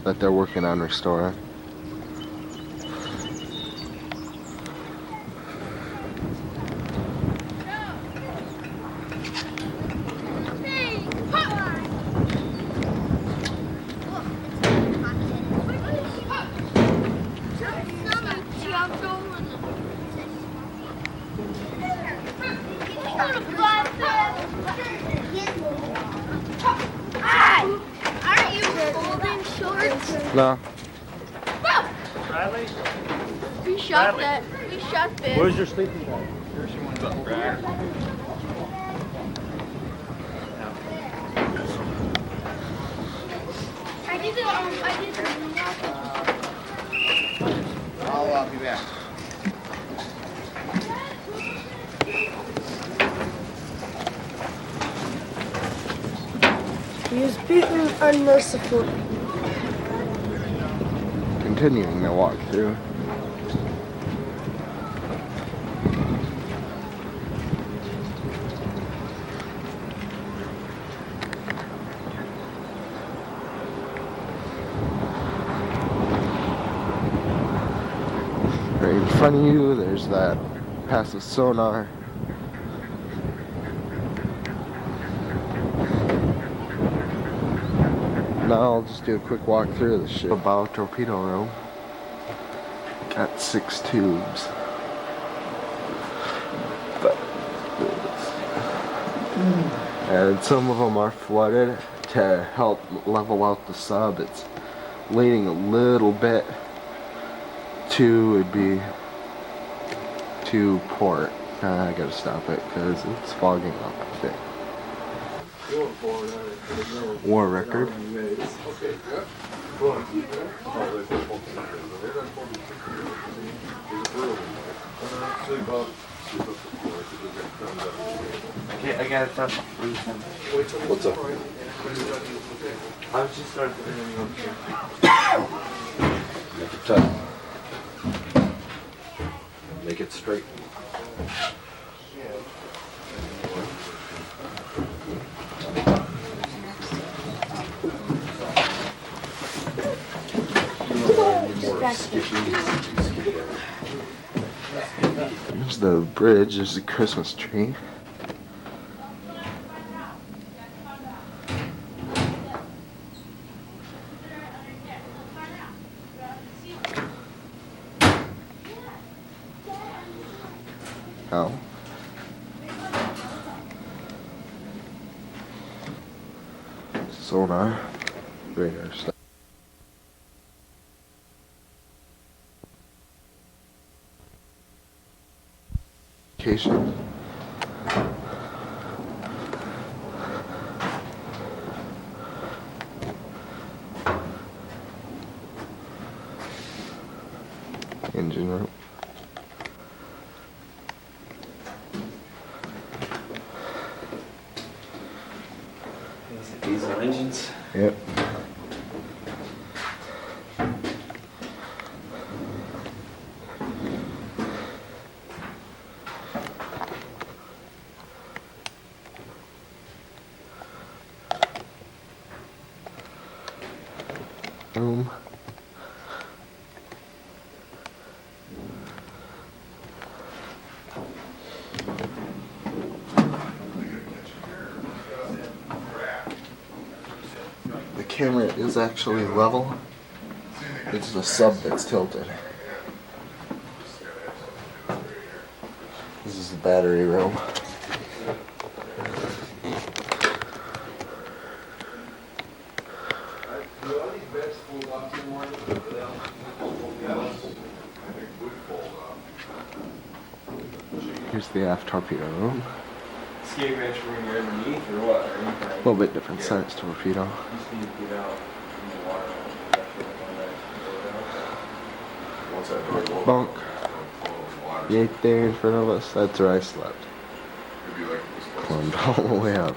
Speaker 4: that they're working on restoring.
Speaker 6: Aren't you folding shorts?
Speaker 4: No.
Speaker 3: Riley?
Speaker 6: We shot that. We shot this.
Speaker 2: Where's your sleeping bag?
Speaker 6: I did
Speaker 2: I'll be back.
Speaker 9: He was beaten unmercifully.
Speaker 4: Continuing to walk through. Right in front of you, there's that passive sonar. Now I'll just do a quick walk through the ship. About torpedo room. Got 6 tubes. And some of them are flooded to help level out the sub. It's leaning a little bit to port. I gotta stop it because it's fogging up, I think. War record.
Speaker 7: Okay, I got it done.
Speaker 8: What's up?
Speaker 7: I was just starting to
Speaker 8: Make it tight. Make it straight.
Speaker 4: There's the bridge, there's the Christmas tree. How? Sonar. Radar stuff. Vacation. Engine room.
Speaker 7: These are diesel engines.
Speaker 4: Yep. Room. The camera is actually level. It's the sub that's tilted. This is the battery room. Here's the aft torpedo room.
Speaker 7: Skate wrench when you're underneath or what? Or anything?
Speaker 4: A little bit different size torpedo.
Speaker 7: Just need to get out in the water.
Speaker 8: Once that door goes,
Speaker 4: Bunk.
Speaker 8: water.
Speaker 4: Right there in front of us. That's where I slept.
Speaker 8: It'd be like it was supposed
Speaker 4: Climbed
Speaker 8: to.
Speaker 4: all the way up.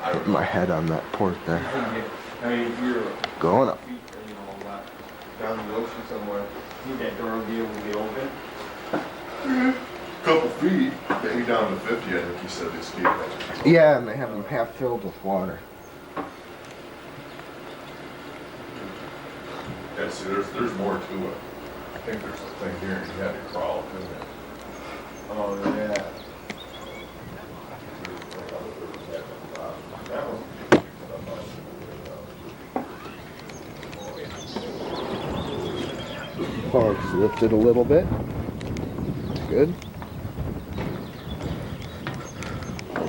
Speaker 8: I
Speaker 4: Hit my head on that port there.
Speaker 7: I mean, if you're
Speaker 4: Going up.
Speaker 7: down the ocean somewhere, you think that door will be able to get open?
Speaker 8: Couple feet, maybe down to 50, I think he said the skate wrench.
Speaker 4: Yeah, and they have them half filled with water.
Speaker 8: Yeah, see, there's more to it. I think there's a thing here, and you had to crawl, couldn't it?
Speaker 7: Oh, yeah.
Speaker 4: Fog's lifted a little bit. Good.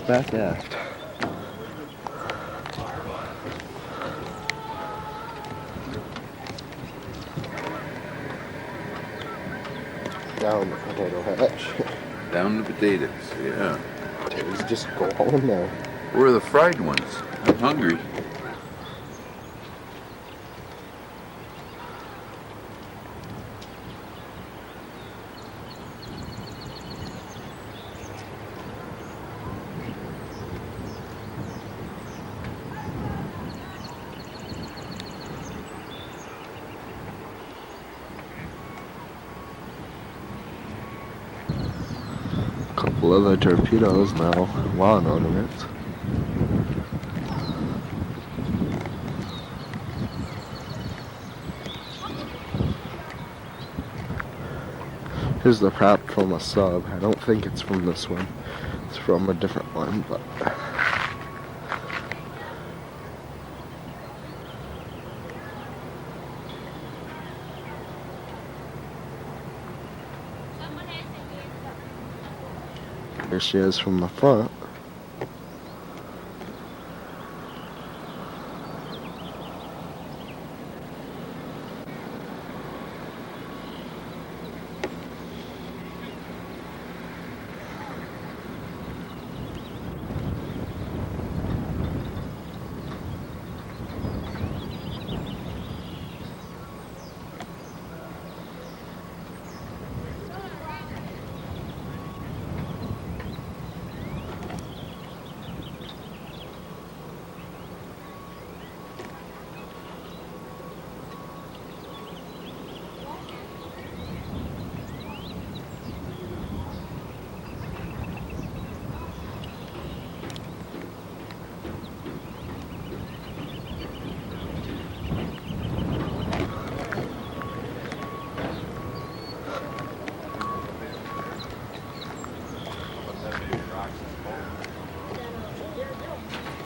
Speaker 4: Back aft. Down the potato hatch.
Speaker 11: Down the potatoes, yeah.
Speaker 4: Potatoes just go all in there.
Speaker 11: Where are the fried ones? I'm hungry.
Speaker 4: Couple other torpedoes now, lawn ornaments. Here's the prop from a sub. I don't think it's from this one. It's from a different one, but there she is from the front.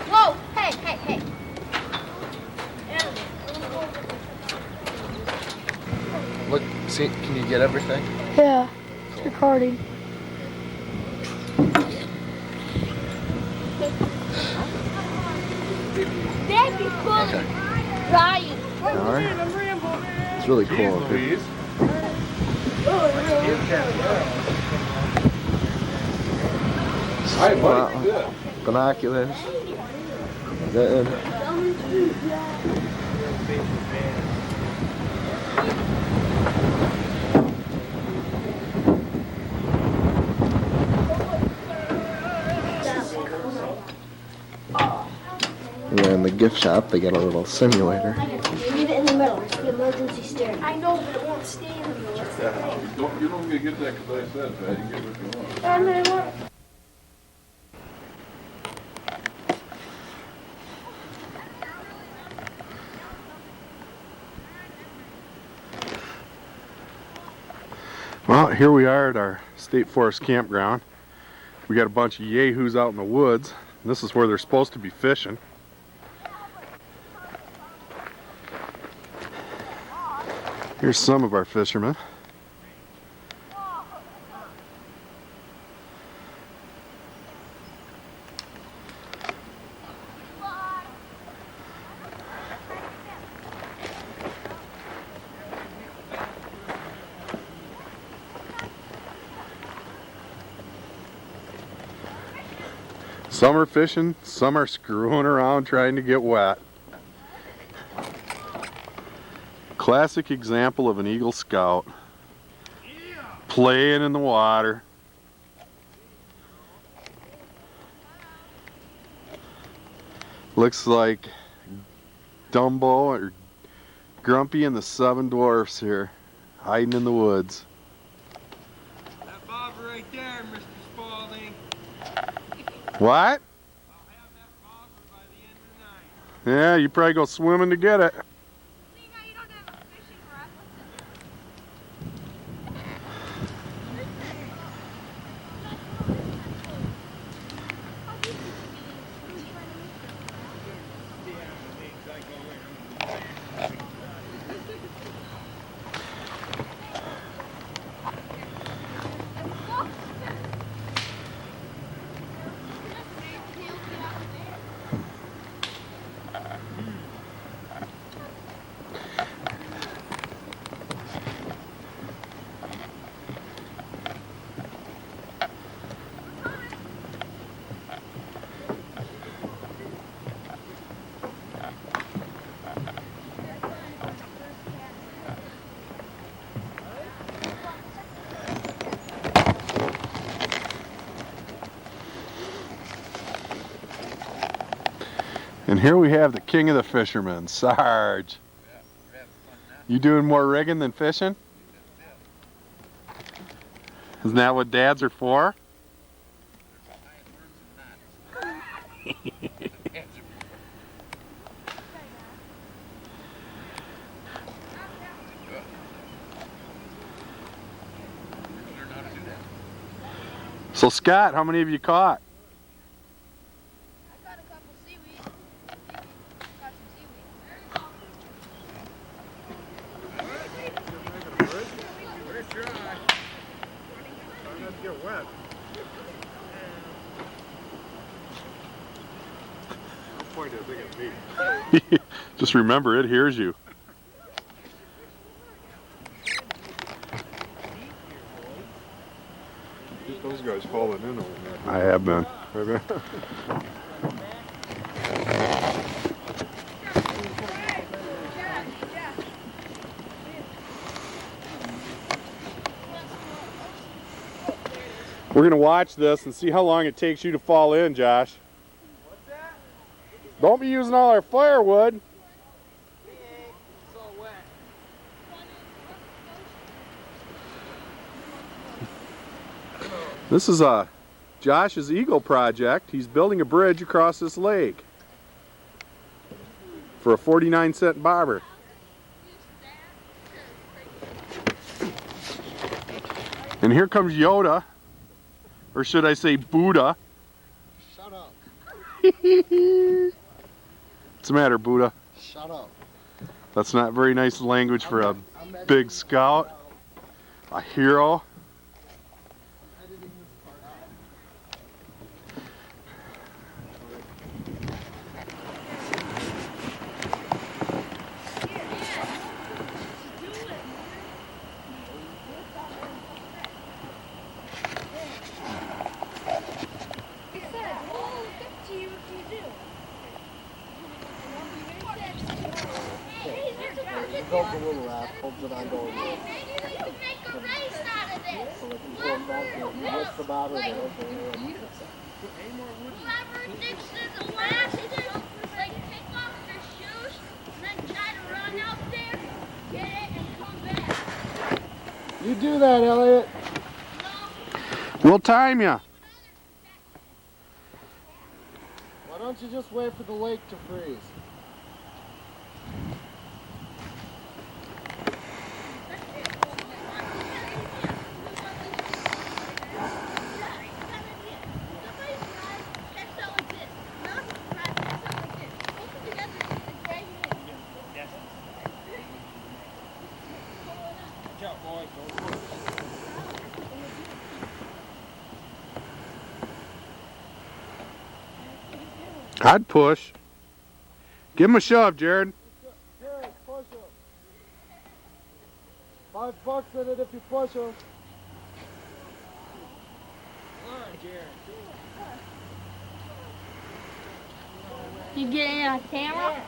Speaker 6: Whoa! Hey, hey, hey.
Speaker 4: Look, see, can you get everything?
Speaker 9: Yeah, it's recording.
Speaker 6: Ryan.
Speaker 4: Alright. It's really cool up here. Wow. Binoculars. Good. And then in the gift shop, they got a little simulator.
Speaker 6: Leave it in the middle. It's the emergency stair. I know, but it won't stay in the middle.
Speaker 8: You don't get that because I said that. You get what you want.
Speaker 6: And then what?
Speaker 1: Well, here we are at our State Forest campground. We got a bunch of yahoos out in the woods. And this is where they're supposed to be fishing. Here's some of our fishermen. Some are fishing, some are screwing around trying to get wet. Classic example of an Eagle Scout. Playing in the water. Looks like Dumbo or Grumpy and the Seven Dwarfs here, hiding in the woods.
Speaker 12: That bobber right there, Mr. Spaulding.
Speaker 1: What?
Speaker 12: I'll have that bobber by the end of the night.
Speaker 1: Yeah, you probably go swimming to get it. And here we have the king of the fishermen, Sarge. You doing more rigging than fishing? Isn't that what dads are for? So Scott, how many have you caught? Just remember, it hears you.
Speaker 8: Those guys falling in over there.
Speaker 1: I have been. We're going to watch this and see how long it takes you to fall in, Josh.
Speaker 12: What's that?
Speaker 1: Don't be using all our firewood.
Speaker 12: It's all wet.
Speaker 1: This is Josh's Eagle project. He's building a bridge across this lake for a 49-cent bobber. And here comes Yoda, or should I say Buddha.
Speaker 8: Shut up.
Speaker 1: What's the matter, Buddha?
Speaker 8: Shut up.
Speaker 1: That's not very nice language for a big scout, a hero.
Speaker 4: Holds it on going.
Speaker 6: Maybe we can make a race out of this.
Speaker 4: What's the matter there?
Speaker 6: Whoever thinks they're the lastest, like take off their shoes and then try to run out there, get it, and come back.
Speaker 4: You do that, Elliot.
Speaker 1: We'll time ya.
Speaker 4: Why don't you just wait for the lake to freeze?
Speaker 1: I'd push. Give him a shove, Jared.
Speaker 4: Jared, push him. $5 in it if you push him.
Speaker 9: You getting on camera?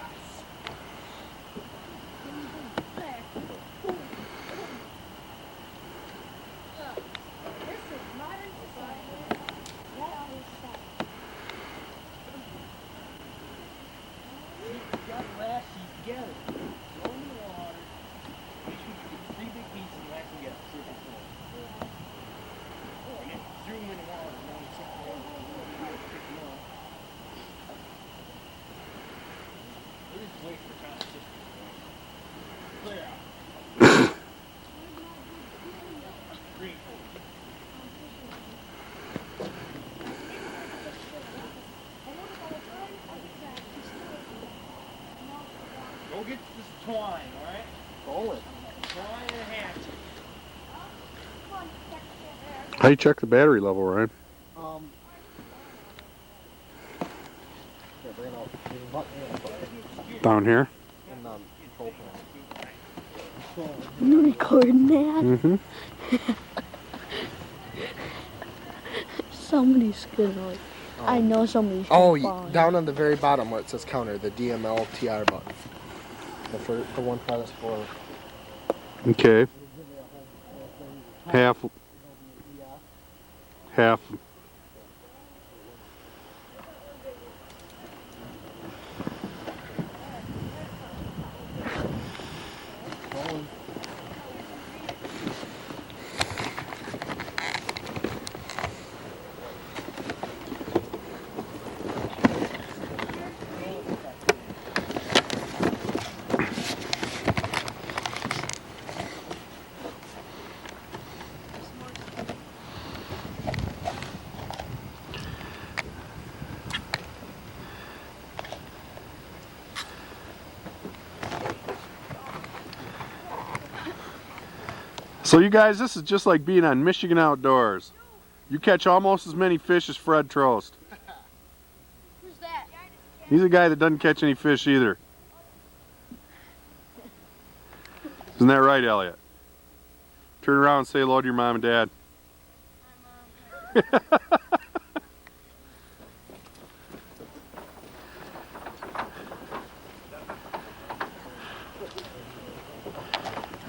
Speaker 2: Go get this twine, alright?
Speaker 4: Roll it.
Speaker 2: Twine and a hatchet.
Speaker 1: How you check the battery level, Ryan?
Speaker 4: Bring it out.
Speaker 1: Down here?
Speaker 4: And control panel.
Speaker 9: You recording that?
Speaker 1: Mm-hmm.
Speaker 9: Somebody's gonna like. I know somebody's.
Speaker 4: Oh,
Speaker 9: gonna
Speaker 4: down on the very bottom where it says counter, the DML TR button. The one farthest forward.
Speaker 1: Okay. Half. So you guys, this is just like being on Michigan Outdoors. You catch almost as many fish as Fred Trost.
Speaker 9: Who's that?
Speaker 1: He's a guy that doesn't catch any fish either. Isn't that right, Elliot? Turn around and say hello to your mom and dad.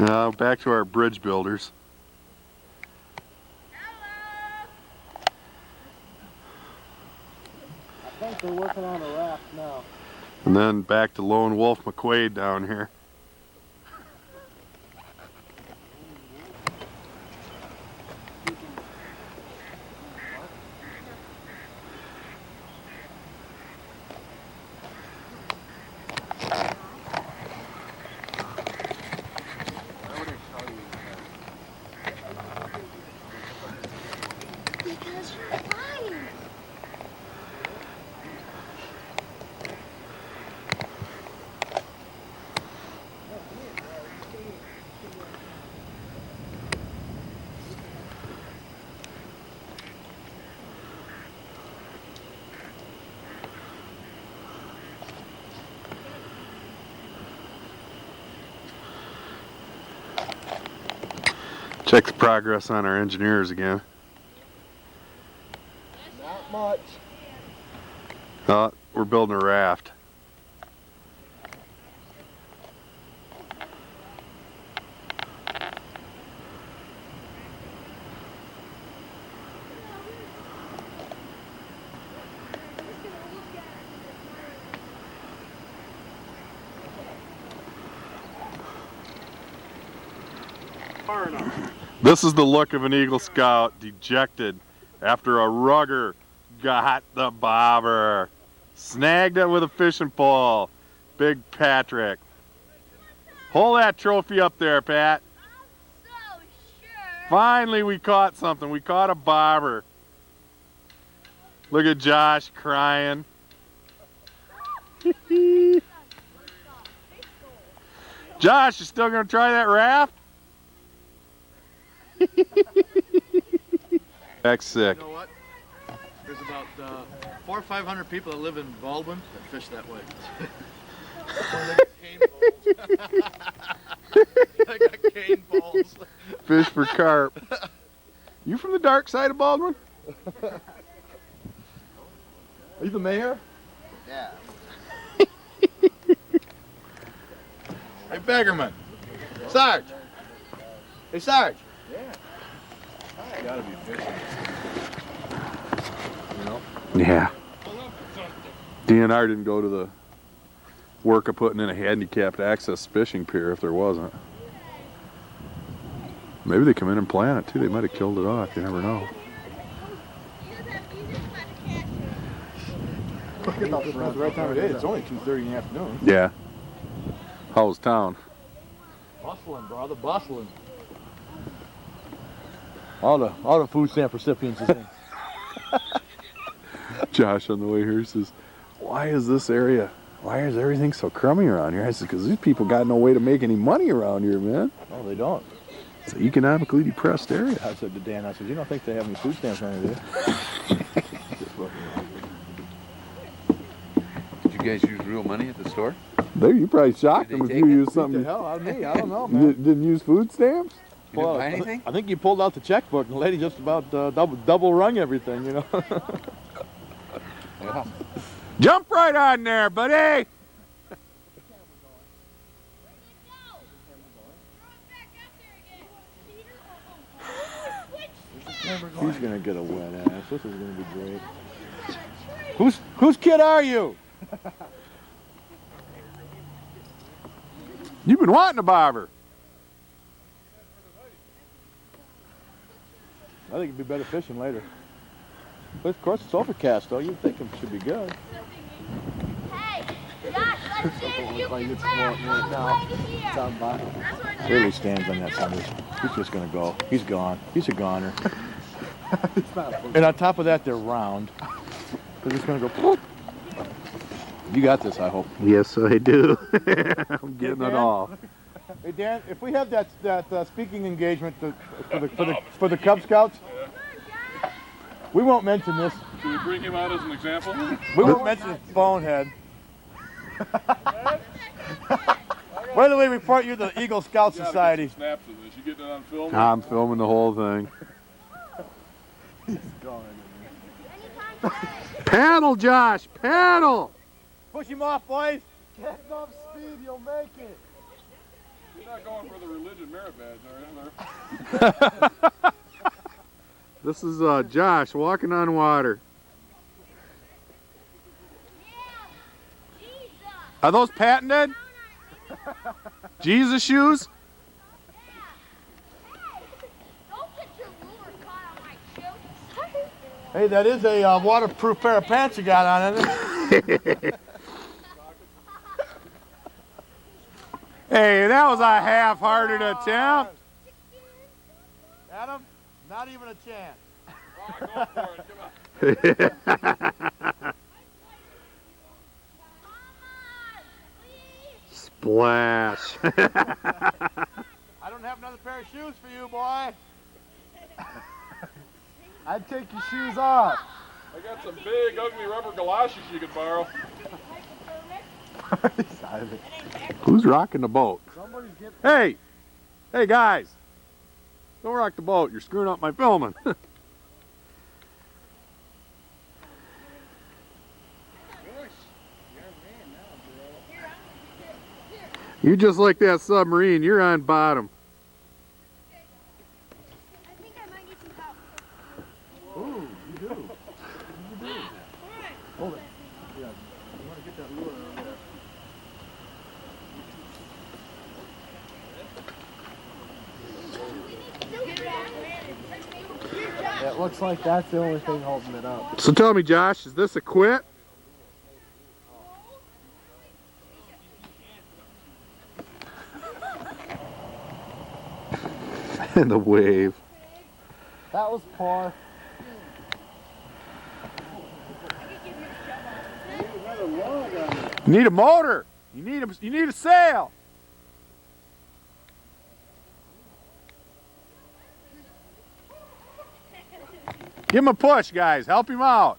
Speaker 1: Now back to our bridge builders.
Speaker 4: I think they're working on a raft now.
Speaker 1: And then back to Lone Wolf McQuaid down here.
Speaker 6: Because you're lying.
Speaker 1: Check the progress on our engineers again.
Speaker 4: Not much.
Speaker 1: We're building a raft.
Speaker 8: far enough.
Speaker 1: This is the look of an Eagle Scout dejected after a rugger got the bobber. Snagged it with a fishing pole. Big Patrick. Hold that trophy up there, Pat.
Speaker 6: So sure.
Speaker 1: Finally we caught something. We caught a bobber. Look at Josh crying. Josh, you still gonna try that raft? That's sick.
Speaker 8: You know what? There's about 400 or 500 people that live in Baldwin that fish that way. I got cane balls.
Speaker 1: Fish for carp. You from the dark side of Baldwin?
Speaker 8: Are you the mayor?
Speaker 4: Yeah.
Speaker 8: Hey, Beggarman. Sarge. Hey, Sarge. Yeah. You gotta be fishing. You know?
Speaker 1: Yeah. DNR didn't go to the work of putting in a handicapped access fishing pier if there wasn't. Maybe they come in and plan it too. They might have killed it off. You never know.
Speaker 8: Look at the right time of day. It's only 2:30 in the afternoon.
Speaker 1: Yeah. How's town?
Speaker 8: Bustling, brother, bustling. All the food stamp recipients is in.
Speaker 1: Josh on the way here says, why is this area, why is everything so crummy around here? I said, because these people got no way to make any money around here, man.
Speaker 8: No, they don't.
Speaker 1: It's an economically depressed area.
Speaker 8: I said to Dan, I said, you don't think they have any food stamps around here, do you?
Speaker 11: Did you guys use real money at the store?
Speaker 1: There, you probably shocked
Speaker 11: Did
Speaker 1: them
Speaker 11: they
Speaker 1: if you
Speaker 11: take it?
Speaker 1: used
Speaker 8: What
Speaker 1: something.
Speaker 8: the hell out of me? I don't know,
Speaker 1: You
Speaker 8: man.
Speaker 1: didn't use food stamps?
Speaker 11: You didn't buy anything?
Speaker 8: I think you pulled out the checkbook and the lady just about double rung everything, you know.
Speaker 11: Well,
Speaker 1: Jump right on there, buddy!
Speaker 8: He's gonna get a wet ass. This is gonna be great. Whose kid are you?
Speaker 1: You've been wanting a bobber.
Speaker 8: I think it'd be better fishing later. But of course it's overcast though. You'd think it should be good.
Speaker 6: Hey, Josh, let's see if you can grab one right here.
Speaker 8: Really stands on that side. He's just gonna go. He's gone. He's a goner. And on top of that, they're round. They're just gonna go. You got this, I hope.
Speaker 1: Yes, I do. I'm getting it all.
Speaker 8: Hey Dan, if we have that speaking engagement for the Cub Scouts, we won't mention this.
Speaker 1: Should we bring him out as an example?
Speaker 8: We won't mention his bonehead. Wait till we report you to the Eagle Scout Society.
Speaker 1: Snaps of this. You getting it on film? I'm filming the whole thing.
Speaker 8: He's gone.
Speaker 1: Paddle, Josh, paddle!
Speaker 8: Push him off, boys. Get enough speed, you'll make it.
Speaker 1: You're not going for the religion merit badge, are you? This is Josh walking on water. Are those patented? Jesus shoes?
Speaker 8: Hey, that is a waterproof pair of pants you got on, isn't it?
Speaker 1: Hey, that was a half-hearted attempt.
Speaker 8: Adam, not even a chance.
Speaker 1: Splash.
Speaker 8: I don't have another pair of shoes for you, boy. I'd take your shoes off.
Speaker 1: I got some big, ugly rubber galoshes you could borrow. Who's rocking the boat? Hey! Hey, guys! Don't rock the boat. You're screwing up my filming. You're just like that submarine. You're on bottom.
Speaker 8: Ooh, you do. You do. Hold it. Yeah. You want to get that lure over there.
Speaker 4: It looks like that's the only thing holding it up.
Speaker 1: So tell me, Josh, is this a quit? And the wave.
Speaker 4: That was poor.
Speaker 1: You need a motor. You need a sail. Give him a push, guys. Help him out.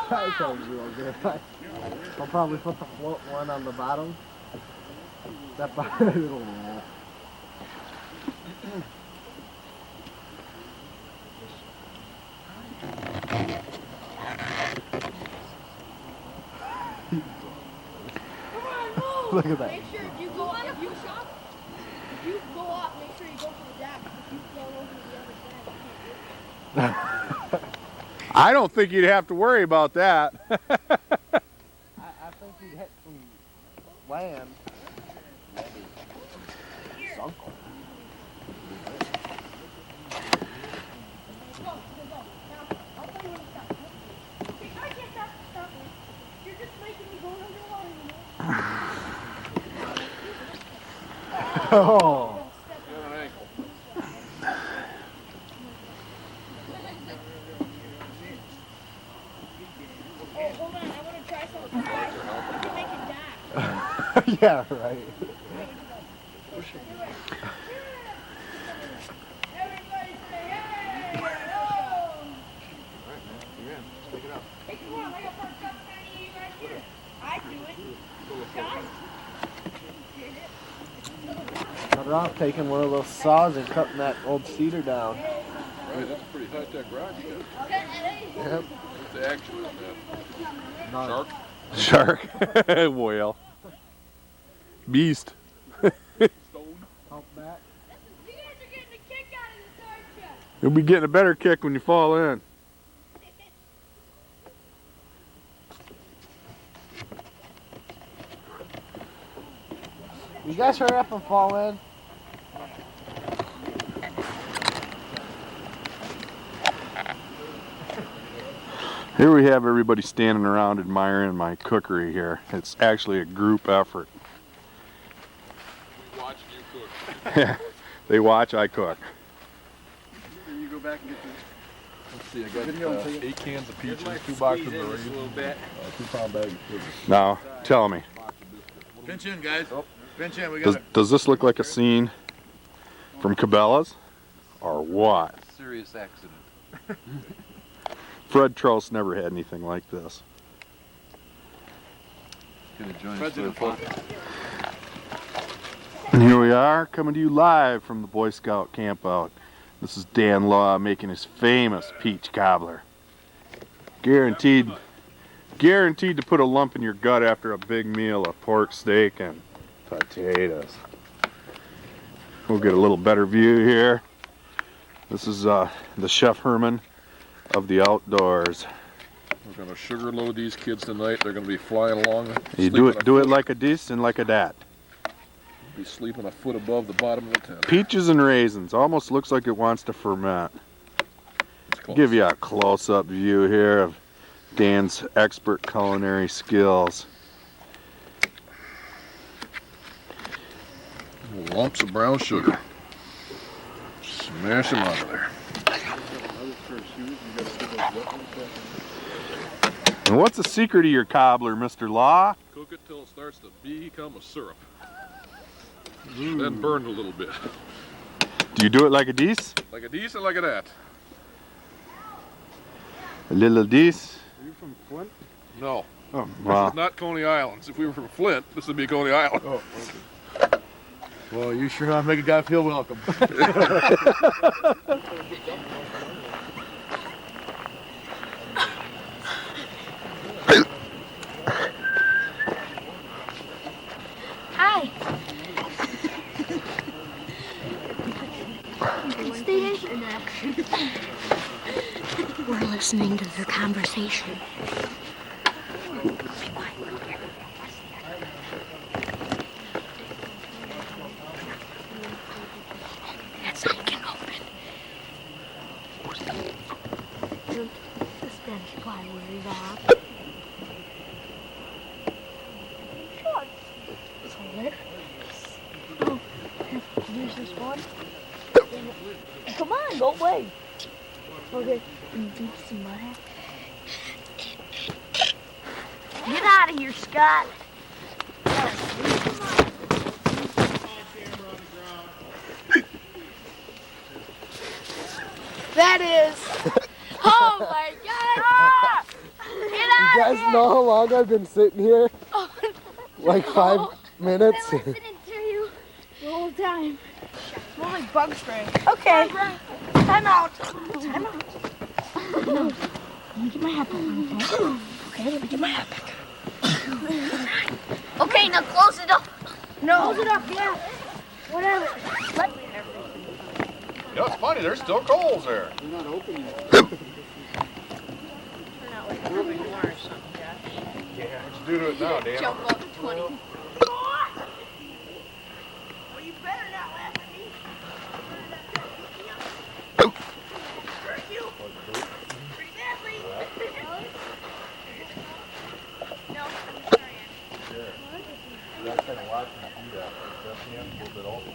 Speaker 4: That sounds real good. I'll probably put the float one on the bottom. Step by a little bit. Look at that.
Speaker 9: Make sure if you go up, if you go up, make sure you go for the deck. If you float over to the other side, you can't.
Speaker 1: I don't think you'd have to worry about that.
Speaker 4: I think he'd hit some land. Sunk.
Speaker 9: You're just making me go underwater,
Speaker 4: Oh.
Speaker 9: Oh, hold on. I want to try something. You can make it die.
Speaker 4: Yeah, right.
Speaker 9: Everybody say, hey! Oh! Hey, come on. I got parked up standing right here. I do it. Guys.
Speaker 4: Better off taking one of those saws and cutting that old cedar down.
Speaker 11: Right, that's a pretty high-tech rod you got.
Speaker 4: Yep.
Speaker 11: What's the action on that? Shark?
Speaker 1: Shark. Whale. Beast.
Speaker 4: Hump back.
Speaker 9: You guys are getting a kick out of this, aren't you?
Speaker 1: You'll be getting a better kick when you fall in.
Speaker 4: You guys hurry up and fall in.
Speaker 1: Here we have everybody standing around admiring my cookery here. It's actually a group effort.
Speaker 11: Watching you cook.
Speaker 1: They watch, I cook.
Speaker 11: Here you go back and get this. Let's see, I got 8 cans of peaches, 2 boxes of raisins, 2 pound bags of sugar.
Speaker 1: Now, tell me,
Speaker 8: Pinch in, guys. Pinch in. We got
Speaker 1: does this look like a scene from Cabela's? Or what?
Speaker 11: Serious accident.
Speaker 1: Fred Trost never had anything like this.
Speaker 11: Gonna join us for the photo.
Speaker 1: And here we are, coming to you live from the Boy Scout campout. This is Dan Law making his famous peach cobbler. Guaranteed to put a lump in your gut after a big meal of pork steak and potatoes. We'll get a little better view here. This is the Chef Herman of the outdoors.
Speaker 11: We're gonna sugar load these kids tonight. They're gonna be flying along.
Speaker 1: You do it like a this and like a dat.
Speaker 11: Be sleeping a foot above the bottom of the tent.
Speaker 1: Peaches and raisins. Almost looks like it wants to ferment. Give you a close-up view here of Dan's expert culinary skills.
Speaker 11: Lumps of brown sugar. Smash them out of there.
Speaker 1: And what's the secret of your cobbler, Mr. Law?
Speaker 11: Cook it till it starts to become a syrup. Then burn a little bit.
Speaker 1: Do you do it like a this?
Speaker 11: Like a decent, like a that.
Speaker 1: A little this?
Speaker 11: Are you from Flint? No.
Speaker 1: Oh,
Speaker 11: This
Speaker 1: wow.
Speaker 11: is not Coney Islands. If we were from Flint, this would be Coney Island.
Speaker 8: Oh, okay. Well, you sure know how to make a guy feel welcome.
Speaker 9: Hi. Stay in there.
Speaker 6: We're listening to their conversation. That's how you can open. The Spanish plywood is up. Sure. Solid. Oh, use this one. Come on, go play. Okay. Deep some mud. Get out of here, Scott. That is. Oh my God! Get out
Speaker 4: You guys know how long I've been sitting here?
Speaker 6: Oh,
Speaker 4: Like 5 minutes?
Speaker 6: I've been listening to you the whole time.
Speaker 9: Smells like bug spray.
Speaker 6: Okay. Time out. Time out. No. Let me get my hat back on, okay? Okay, let me get my hat back. Okay, now close it up. No. Close it up, yeah. Whatever.
Speaker 1: You know, it's funny, there's still coals there.
Speaker 2: They're not opening it.
Speaker 3: Turn out like rubbing more or something, Josh.
Speaker 1: Yeah, let's do it now, Dan.
Speaker 9: Jump up to 20.
Speaker 6: Well, you better not laugh at me. Hurt you. Pretty badly. No, I'm sorry.
Speaker 8: Yeah, kind of watching you do that. That's the end a little bit also.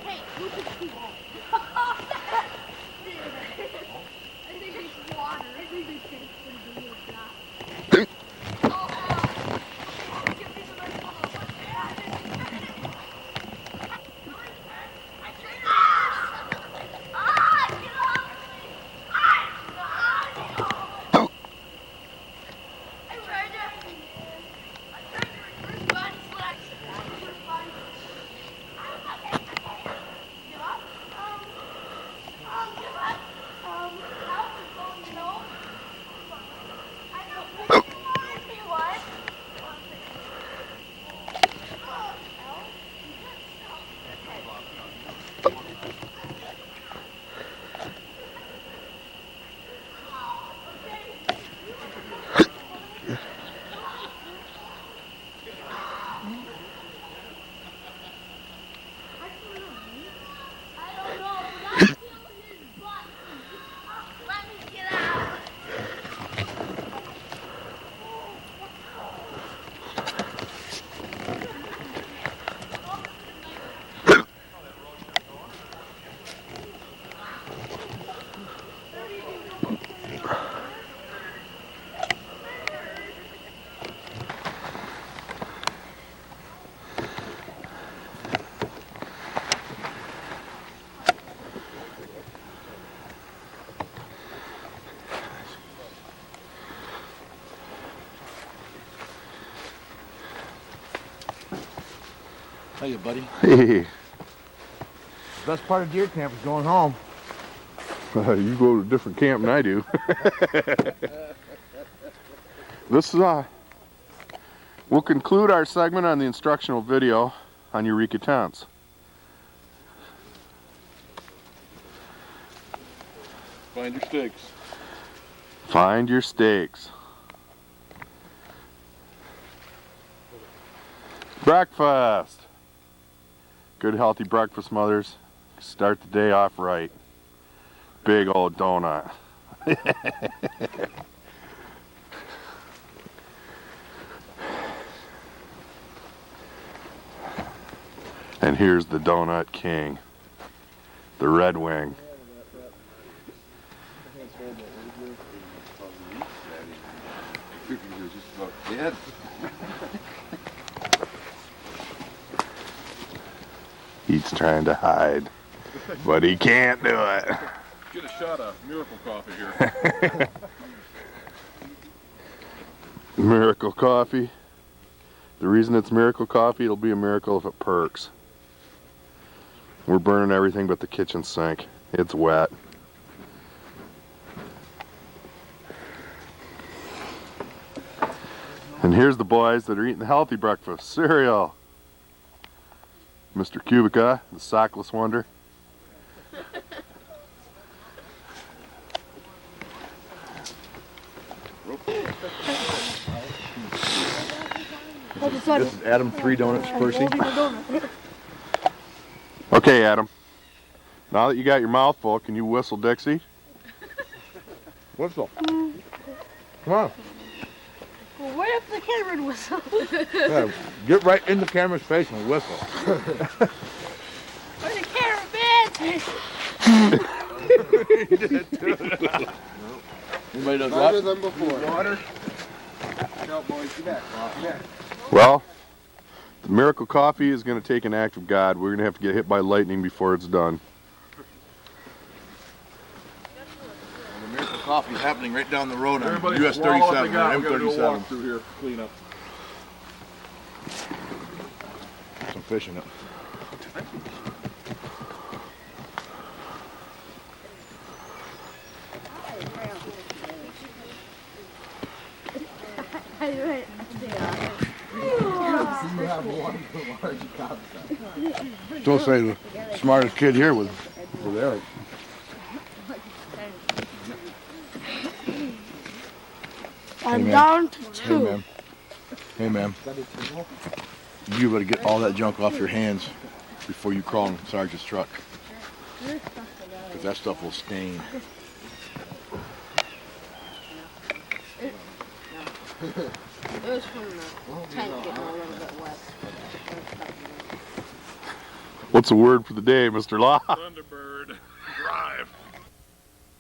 Speaker 6: Hey, look at the wall. I think it's water. I think it's pretty good job.
Speaker 8: Hey, buddy.
Speaker 1: Hey,
Speaker 8: Best part of deer camp is going home.
Speaker 1: you go to a different camp than I do. This is, we'll conclude our segment on the instructional video on Eureka tents.
Speaker 11: Find your stakes.
Speaker 1: Find your stakes. Breakfast. Good healthy breakfast, mothers. Start the day off right. Big old donut. And here's the donut king, the Red Wing. He's trying to hide, but he can't do it.
Speaker 11: Get a shot of Miracle Coffee here.
Speaker 1: Miracle Coffee. The reason it's Miracle Coffee, it'll be a miracle if it perks. We're burning everything but the kitchen sink. It's wet. And here's the boys that are eating the healthy breakfast. Cereal. Mr. Kubica, the sockless wonder.
Speaker 8: This is Adam 3 Donuts, Percy.
Speaker 1: Okay, Adam. Now that you got your mouth full, can you whistle Dixie?
Speaker 8: Whistle. Come on.
Speaker 9: Well, what if the camera whistle?
Speaker 8: Yeah, get right in the camera's face and whistle.
Speaker 9: Or the camera
Speaker 8: He did too. Anybody does
Speaker 4: Better
Speaker 8: what?
Speaker 4: than before.
Speaker 2: Water. No, boys, get back. Get back.
Speaker 1: Well, the miracle coffee is going to take an act of God. We're going to have to get hit by lightning before it's done.
Speaker 8: The miracle coffee is happening right down the road on
Speaker 11: Everybody
Speaker 8: US
Speaker 11: swallow what
Speaker 8: 37
Speaker 11: they got.
Speaker 8: or
Speaker 11: We gotta do a
Speaker 8: M37.
Speaker 11: walk through here, clean up.
Speaker 8: Some fish in it. Don't say the smartest kid here was Eric.
Speaker 9: I'm
Speaker 8: man.
Speaker 9: down to
Speaker 8: Hey,
Speaker 9: 2.
Speaker 8: ma'am. Hey, ma'am. You better get all that junk off your hands before you crawl in Sergeant's truck. Because that stuff will stain.
Speaker 10: It was from the tank getting a little bit wet.
Speaker 1: What's the word for the day, Mr. Law?
Speaker 11: Thunderbird.